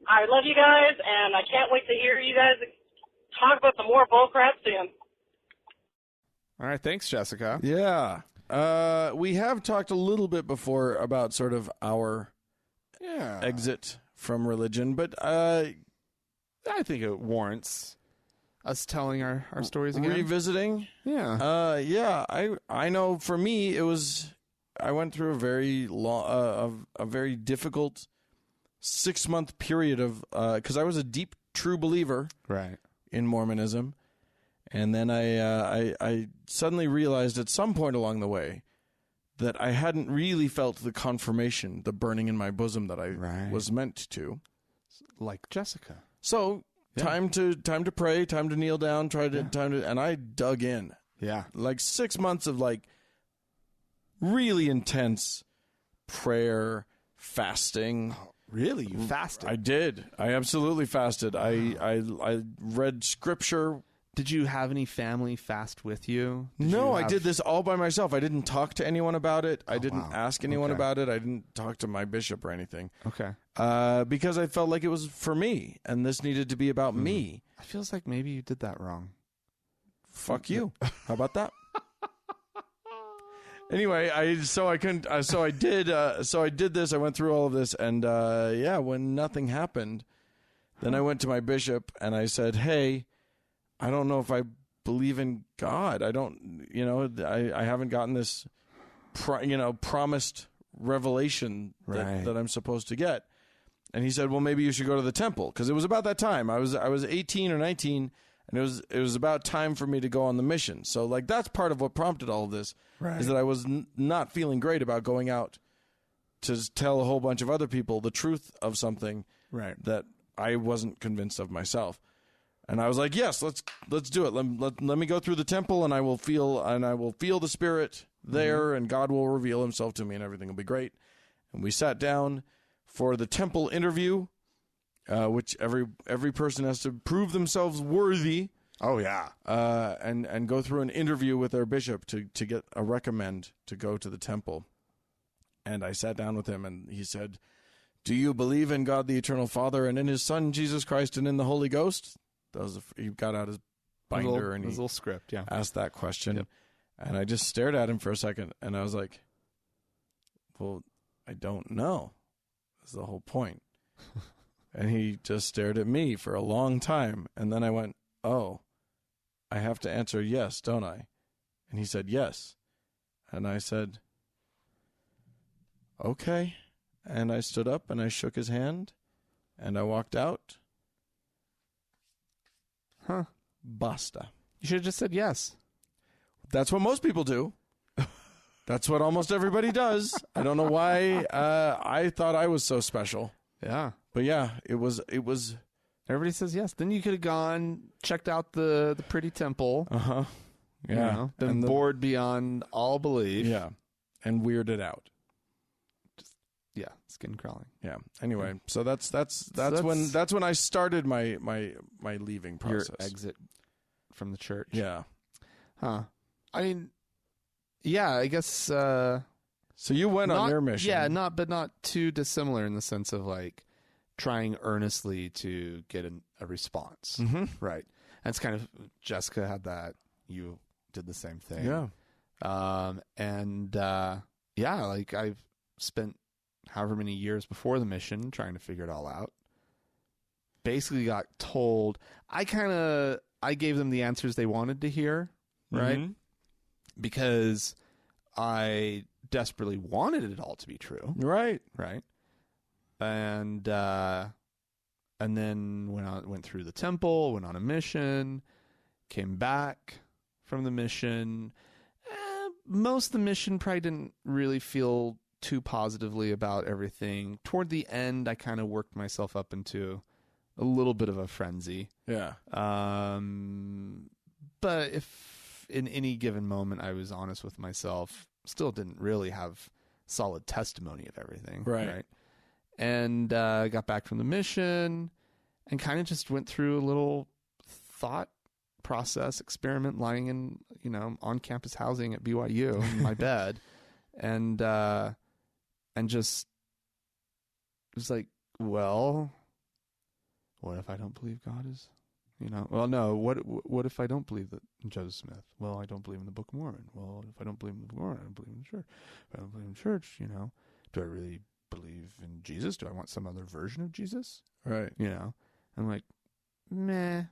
I love you guys, and I can't wait to hear you guys talk about some more bullcrap soon. All right. Thanks, Jessica. Yeah. We have talked a little bit before about sort of our exit from religion, but I think it warrants us telling our stories again. Revisiting? Yeah. Yeah. I know for me, it was, I went through a very long, a very difficult 6-month period of, because I was a deep, true believer in Mormonism. And then I suddenly realized at some point along the way that I hadn't really felt the confirmation, the burning in my bosom that I was meant to. Like Jessica. So time to pray, time to kneel down, and I dug in. Yeah. Like 6 months of like really intense prayer, fasting. Oh, really? You fasted? I did. I absolutely fasted. I read scripture. Did you have any family fast with you? No, I did this all by myself. I didn't talk to anyone about it. I didn't ask anyone about it. I didn't talk to my bishop or anything. Okay. Because I felt like it was for me, and this needed to be about me. It feels like maybe you did that wrong. Fuck you. How about that? Anyway, I did this. I went through all of this, and when nothing happened, then I went to my bishop and I said, "Hey, I don't know if I believe in God. I don't, I haven't gotten this, promised revelation that I'm supposed to get." And he said, "Well, maybe you should go to the temple," because it was about that time. I was 18 or 19, and it was about time for me to go on the mission. So, like, that's part of what prompted all of this, is that I was not feeling great about going out to tell a whole bunch of other people the truth of something that I wasn't convinced of myself. And I was like, "Yes, let's do it. Let me go through the temple, and I will feel the Spirit there, and God will reveal Himself to me, and everything will be great." And we sat down for the temple interview, which every person has to prove themselves worthy. Oh yeah, and go through an interview with their bishop to get a recommend to go to the temple. And I sat down with him, and he said, "Do you believe in God the Eternal Father, and in His Son Jesus Christ, and in the Holy Ghost?" He got out his binder and his little script, asked that question. And I just stared at him for a second, and I was like, "Well, I don't know. That's the whole point." And he just stared at me for a long time, and then I went, "Oh, I have to answer yes, don't I?" And he said yes. And I said, "Okay." And I stood up and I shook his hand and I walked out. Basta. You should have just said yes. That's what most people do. That's what almost everybody does. I don't know why I thought I was so special. Yeah. But yeah, it was. Everybody says yes. Then you could have gone, checked out the pretty temple. Yeah. Been bored beyond all belief. Yeah. and weirded out. Yeah, skin crawling. Yeah. Anyway, so that's when I started my leaving process. Your exit from the church. Yeah. Huh. I mean, yeah, I guess. So you went on your mission. Yeah, not too dissimilar in the sense of like trying earnestly to get a response. Mm-hmm. Right. That's kind of, Jessica had that. You did the same thing. Yeah. Yeah, like I've spent however many years before the mission trying to figure it all out. Basically got told, I gave them the answers they wanted to hear, right? Mm-hmm. Because I desperately wanted it all to be true. Right. Right. And then went through the temple, went on a mission, came back from the mission. Most of the mission probably didn't really feel too positively about everything. Toward the end, I kind of worked myself up into a little bit of a frenzy. Yeah. But if in any given moment I was honest with myself, still didn't really have solid testimony of everything. Right. And got back from the mission and kind of just went through a little thought process experiment lying in, on campus housing at BYU in my bed. And just was like, well, what if I don't believe God is, well, no, what if I don't believe that Joseph Smith? Well, I don't believe in the Book of Mormon. Well, if I don't believe in the Book of Mormon, I don't believe in the church. If I don't believe in the church, do I really believe in Jesus? Do I want some other version of Jesus? Right. I'm like, meh,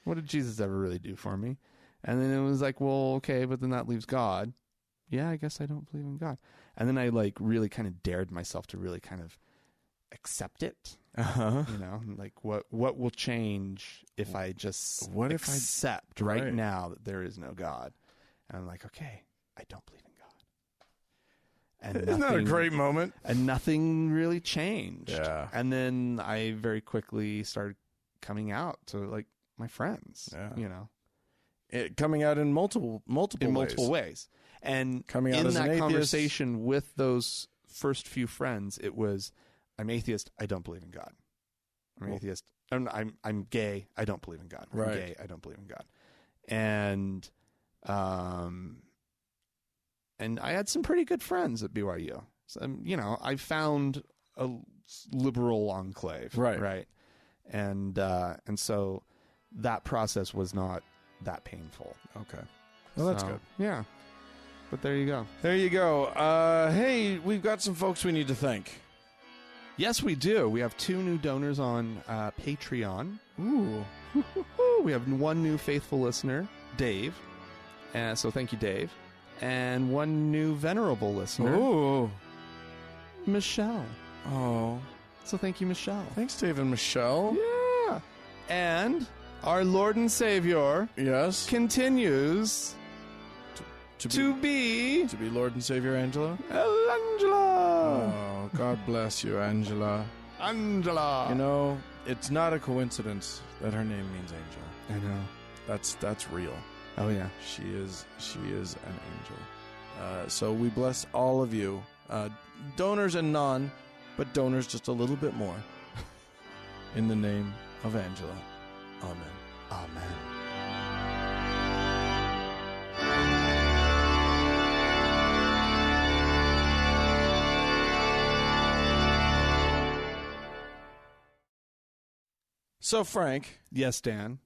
what did Jesus ever really do for me? And then it was like, well, okay, but then that leaves God. Yeah, I guess I don't believe in God. And then I like really kind of dared myself to really kind of accept it. Uh-huh. Like what will change if I just accept right now that there is no God? And I'm like, okay, I don't believe in God. And isn't that a great moment? And nothing really changed. Yeah. And then I very quickly started coming out to like my friends. Yeah. Coming out in multiple ways. And coming out in as an that atheist. conversation with those first few friends, it was, I'm atheist, I don't believe in God. I'm atheist. I'm gay, I don't believe in God. I'm gay, I don't believe in God. And I had some pretty good friends at BYU. So, I found a liberal enclave. Right. And so that process was not that painful. Okay. Well, that's good. Yeah. But there you go. There you go. Hey, we've got some folks we need to thank. Yes, we do. We have 2 new donors on Patreon. Ooh. We have 1 new faithful listener, Dave. So thank you, Dave. And 1 new venerable listener. Ooh. Michelle. Oh. So thank you, Michelle. Thanks, Dave and Michelle. Yeah. And our Lord and Savior continues to be Lord and Savior Angela. Angela. Oh, God bless you, Angela. Angela. It's not a coincidence that her name means angel. I know. That's real. Oh yeah. She is an angel. So we bless all of you, donors and non, but donors just a little bit more. In the name of Angela. Amen. Amen. So, Frank. Yes, Dan.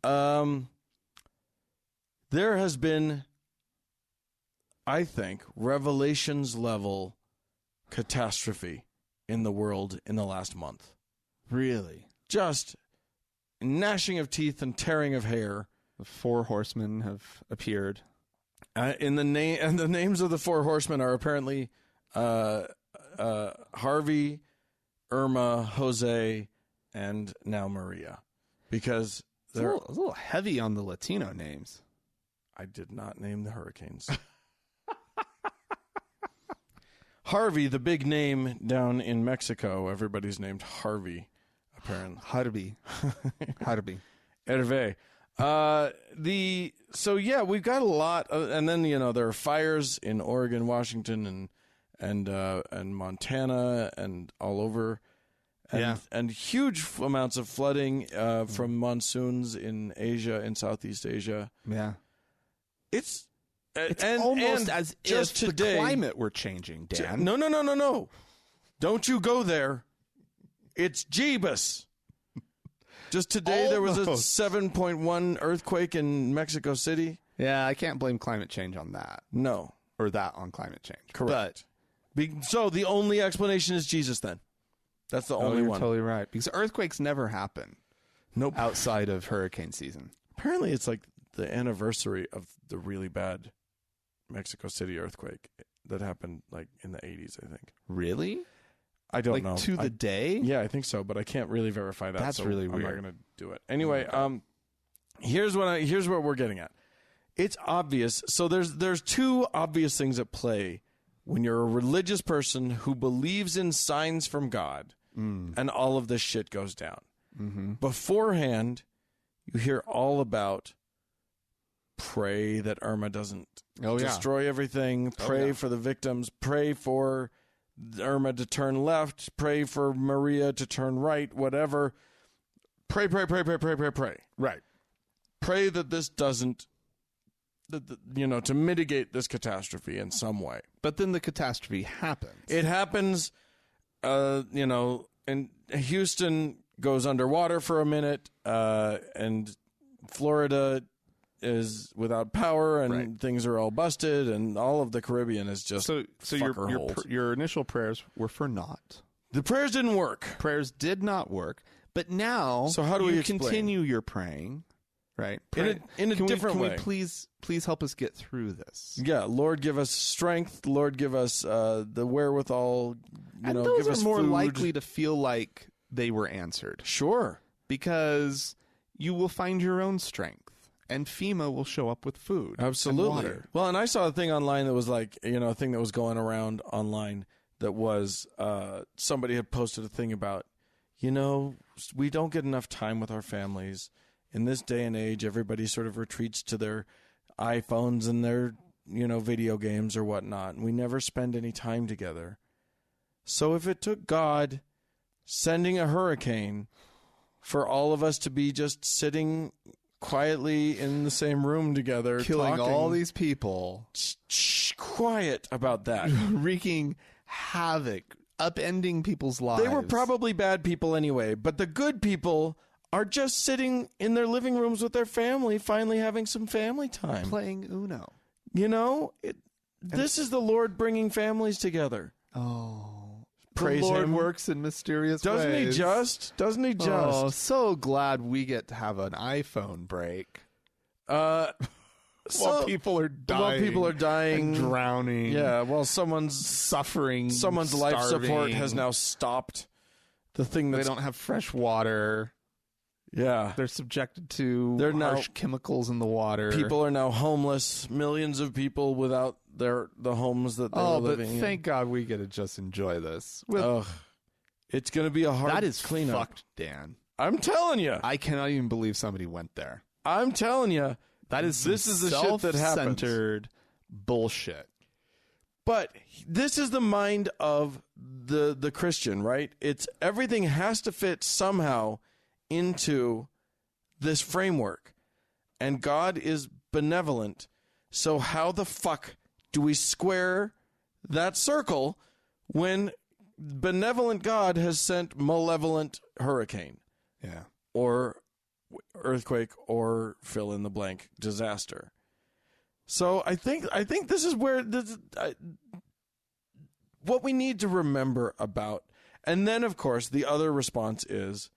There has been, I think, Revelations level catastrophe in the world in the last month. Really? Just gnashing of teeth and tearing of hair. The 4 horsemen have appeared. And the names of the 4 horsemen are apparently Harvey, Irma, Jose, and now Maria. Because they're a little heavy on the Latino names. I did not name the hurricanes. Harvey, the big name down in Mexico. Everybody's named Harvey, apparently. Harvey. Hervé. So we've got a lot. And then, there are fires in Oregon, Washington, and Montana and all over. And huge amounts of flooding from monsoons in Asia, in Southeast Asia. Yeah. It's almost as just if today, the climate were changing, Dan. No. Don't you go there. It's Jeebus. Just today there was a 7.1 earthquake in Mexico City. Yeah, I can't blame climate change on that. No. Or that on climate change. Correct. So the only explanation is Jesus then. That's the only you're one. Totally right. Because earthquakes never happen. Nope. Outside of hurricane season. Apparently it's like the anniversary of the really bad Mexico City earthquake that happened like in the 80s, I think. Really? I don't know. To the day? Yeah, I think so, but I can't really verify that. That's really weird. I'm not going to do it. Anyway, here's what we're getting at. It's obvious. So there's two obvious things at play when you're a religious person who believes in signs from God and all of this shit goes down. Mm-hmm. Beforehand, you hear all about pray that Irma doesn't destroy everything, pray for the victims, pray for Irma to turn left, pray for Maria to turn right, whatever. Pray. Right. Pray that this doesn't, to mitigate this catastrophe in some way. But then the catastrophe happens. It happens, and Houston goes underwater for a minute, and Florida is without power, and things are all busted, and all of the Caribbean is just so your initial prayers were for naught. The prayers didn't work. Prayers did not work, but now so how do we continue your praying? Right, in a different way. Can we please help us get through this? Yeah, Lord, give us strength. Lord, give us the wherewithal. And those give us are more food. likely to feel like they were answered. Sure, because you will find your own strength, and FEMA will show up with food. Absolutely. And water. Well, and I saw a thing online that was like, a thing that was going around online that was somebody had posted a thing about, we don't get enough time with our families. In this day and age, everybody sort of retreats to their iPhones and their, video games or whatnot. And we never spend any time together. So if it took God sending a hurricane for all of us to be just sitting quietly in the same room together, killing talking, all these people, quiet about that, wreaking havoc, upending people's lives. They were probably bad people anyway, but the good people are just sitting in their living rooms with their family, finally having some family time. Playing Uno. This is the Lord bringing families together. Oh. Praise the Lord him. Works in mysterious ways. Doesn't he just? Oh, so glad we get to have an iPhone break. While people are dying. And drowning. Yeah, while someone's suffering. Someone's life support has now stopped. The thing that they don't have fresh water. Yeah. They're subjected to harsh chemicals in the water. People are now homeless. Millions of people without the homes that they were living in. But thank God we get to just enjoy this. It's going to be a hard cleanup. That is cleanup. Fucked, Dan. I'm telling you. I cannot even believe somebody went there. I'm telling you. This is the shit that happens. Self-centered bullshit. But this is the mind of the Christian, right? It's everything has to fit somehow into this framework, and God is benevolent. So how the fuck do we square that circle when benevolent God has sent malevolent hurricane, or earthquake, or fill in the blank disaster? So I think this is where what we need to remember about, and then of course the other response is,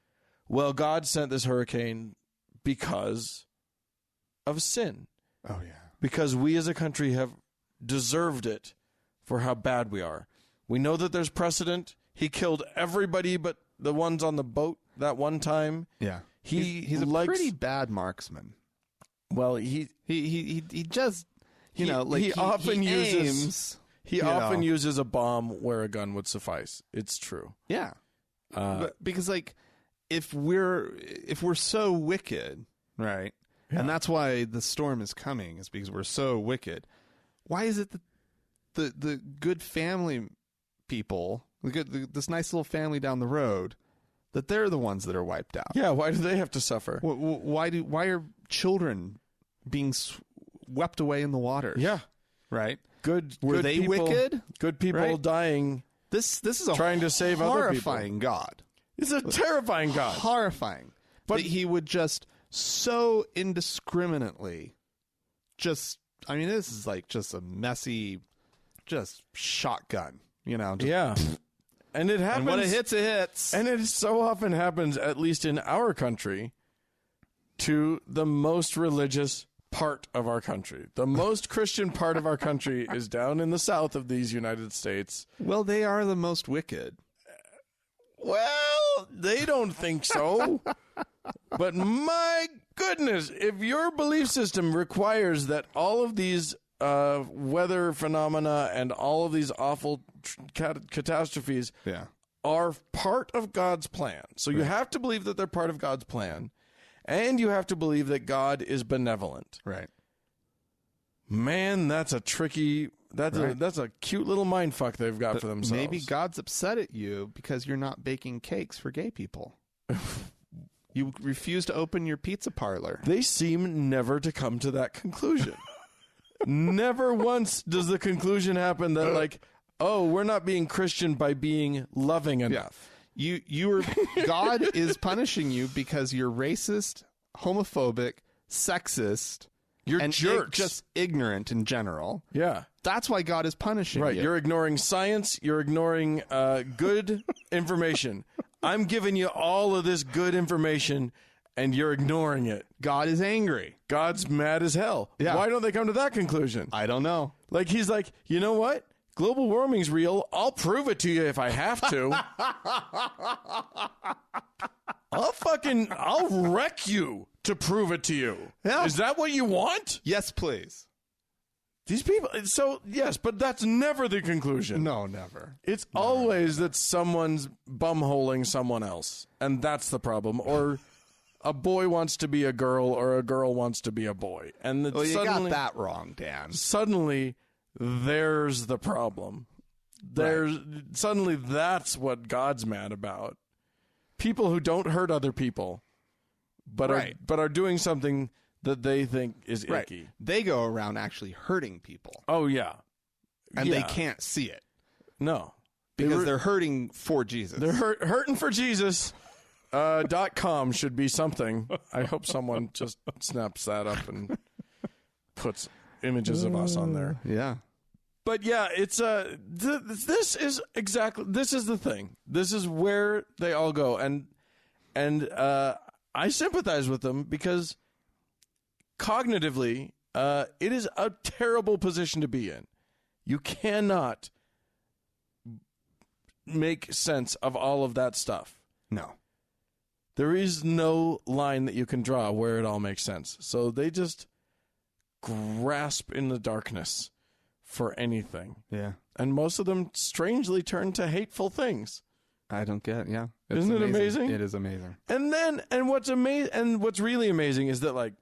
well, God sent this hurricane because of sin. Oh, yeah. Because we as a country have deserved it for how bad we are. We know that there's precedent. He killed everybody but the ones on the boat that one time. Yeah. He's a pretty bad marksman. Well, he just, he often uses uses a bomb where a gun would suffice. It's true. Yeah. Because if we're so wicked, right? Yeah. And that's why the storm is coming, is because we're so wicked. Why is it that the good family people, this nice little family down the road, that they're the ones that are wiped out. Yeah, why do they have to suffer? Why are children being swept away in the waters? Yeah, right. Were they people, wicked? Good people Right? dying. This is a trying to save other people. horrifying God. It's a terrifying God. Horrifying. But he would just so indiscriminately this is like just a messy, just shotgun, just, Yeah. And it happens. and when it hits. And it so often happens, at least in our country, to the most religious part of our country. The most Christian part of our country is down in the south of these United States. Well, they are the most wicked. Well, they don't think so. But my goodness, if your belief system requires that all of these weather phenomena and all of these awful catastrophes are part of God's plan. So you have to believe that they're part of God's plan, and you have to believe that God is benevolent. Right. Man, that's a tricky... That's a cute little mind fuck they've got for themselves. Maybe God's upset at you because you're not baking cakes for gay people. You refuse to open your pizza parlor. They seem never to come to that conclusion. Never once does the conclusion happen that, like, oh, we're not being Christian by being loving enough. God is punishing you because you're racist, homophobic, sexist, You're and jerks. just ignorant in general. Yeah. That's why God is punishing you. Right. You're ignoring science. You're ignoring good information. I'm giving you all of this good information, and you're ignoring it. God is angry. God's mad as hell. Yeah. Why don't they come to that conclusion? I don't know. Like, he's like, you know what? Global warming's real. I'll prove it to you if I have to. I'll wreck you to prove it to you. Yeah. Is that what you want? Yes, please. These people, so yes, but that's never the conclusion. No, never. It's always that someone's bumholing someone else, and that's the problem. Or a boy wants to be a girl, or a girl wants to be a boy. And Well, you got suddenly, that wrong, Dan. suddenly, there's the problem. Suddenly, that's what God's mad about. People who don't hurt other people, but are doing something that they think is icky. They go around actually hurting people, Oh yeah, and they can't see it No, because they're hurting for Jesus. they're hurting for Jesus. .com should be something. I hope someone just snaps that up and puts images of us on there. Yeah. But yeah, it's this is the thing. This is where they all go, and I sympathize with them because cognitively, it is a terrible position to be in. You cannot make sense of all of that stuff. No. There is no line that you can draw where it all makes sense. So they just grasp in the darkness for anything. Yeah. And most of them strangely turn to hateful things. I don't get. Yeah. Isn't it amazing? It is amazing. And what's really amazing is that like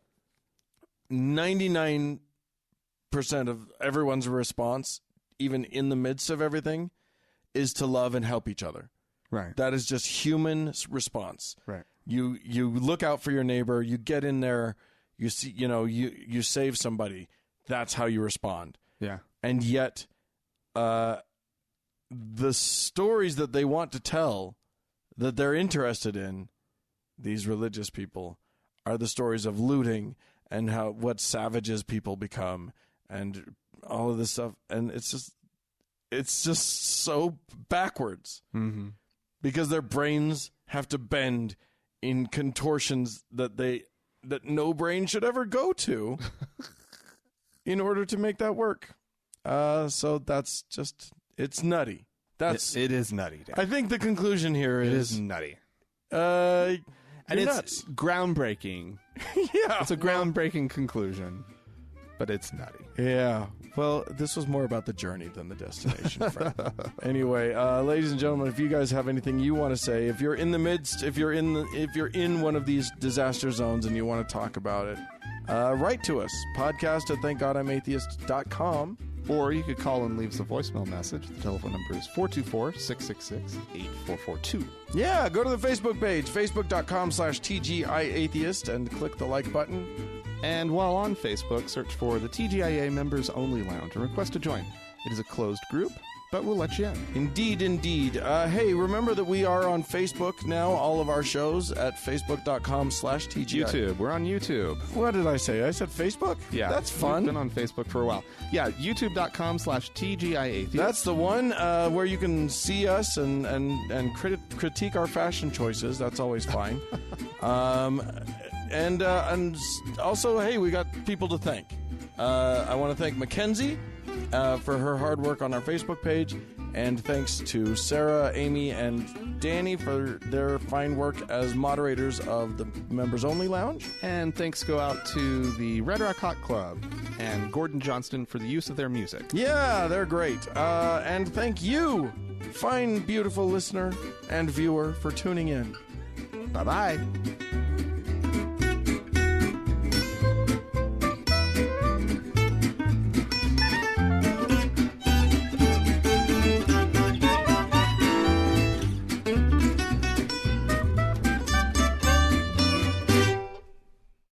99% of everyone's response, even in the midst of everything, is to love and help each other. Right. That is just human response. Right. You look out for your neighbor, you get in there, you see, you save somebody. That's how you respond. Yeah. And yet, the stories that they want to tell, that they're interested in, these religious people, are the stories of looting and what savages people become, and all of this stuff. And it's just so backwards, because their brains have to bend in contortions that no brain should ever go to in order to make that work. So that's just, it's nutty. It is nutty, Dan. I think the conclusion here It is is nutty. and It's nuts. groundbreaking. Yeah. It's a groundbreaking conclusion, but it's nutty. Yeah. Well, this was more about the journey than the destination, friend. Anyway, ladies and gentlemen, if you guys have anything you want to say, if you're in the midst, if you're in one of these disaster zones and you want to talk about it, write to us. Podcast@thankgodimatheist.com. Or you could call and leave us a voicemail message. The telephone number is 424-666-8442. Yeah, go to the Facebook page, facebook.com/TGIAtheist, and click the like button. And while on Facebook, search for the TGIA Members Only Lounge and request to join. It is a closed group, but we'll let you in. Indeed, indeed. Hey, remember that we are on Facebook now, all of our shows at facebook.com/TGI. YouTube. We're on YouTube. What did I say? I said Facebook? Yeah. That's fun. We've been on Facebook for a while. Yeah, youtube.com/TGIAtheist. That's the one where you can see us and critique our fashion choices. That's always fine. And also, hey, we got people to thank. I want to thank Mackenzie for her hard work on our Facebook page, and thanks to Sarah, Amy, and Danny for their fine work as moderators of the Members Only Lounge. And thanks go out to the Red Rock Hot Club and Gordon Johnston for the use of their music. Yeah, they're great. And thank you, fine, beautiful listener and viewer, for tuning in. Bye-bye.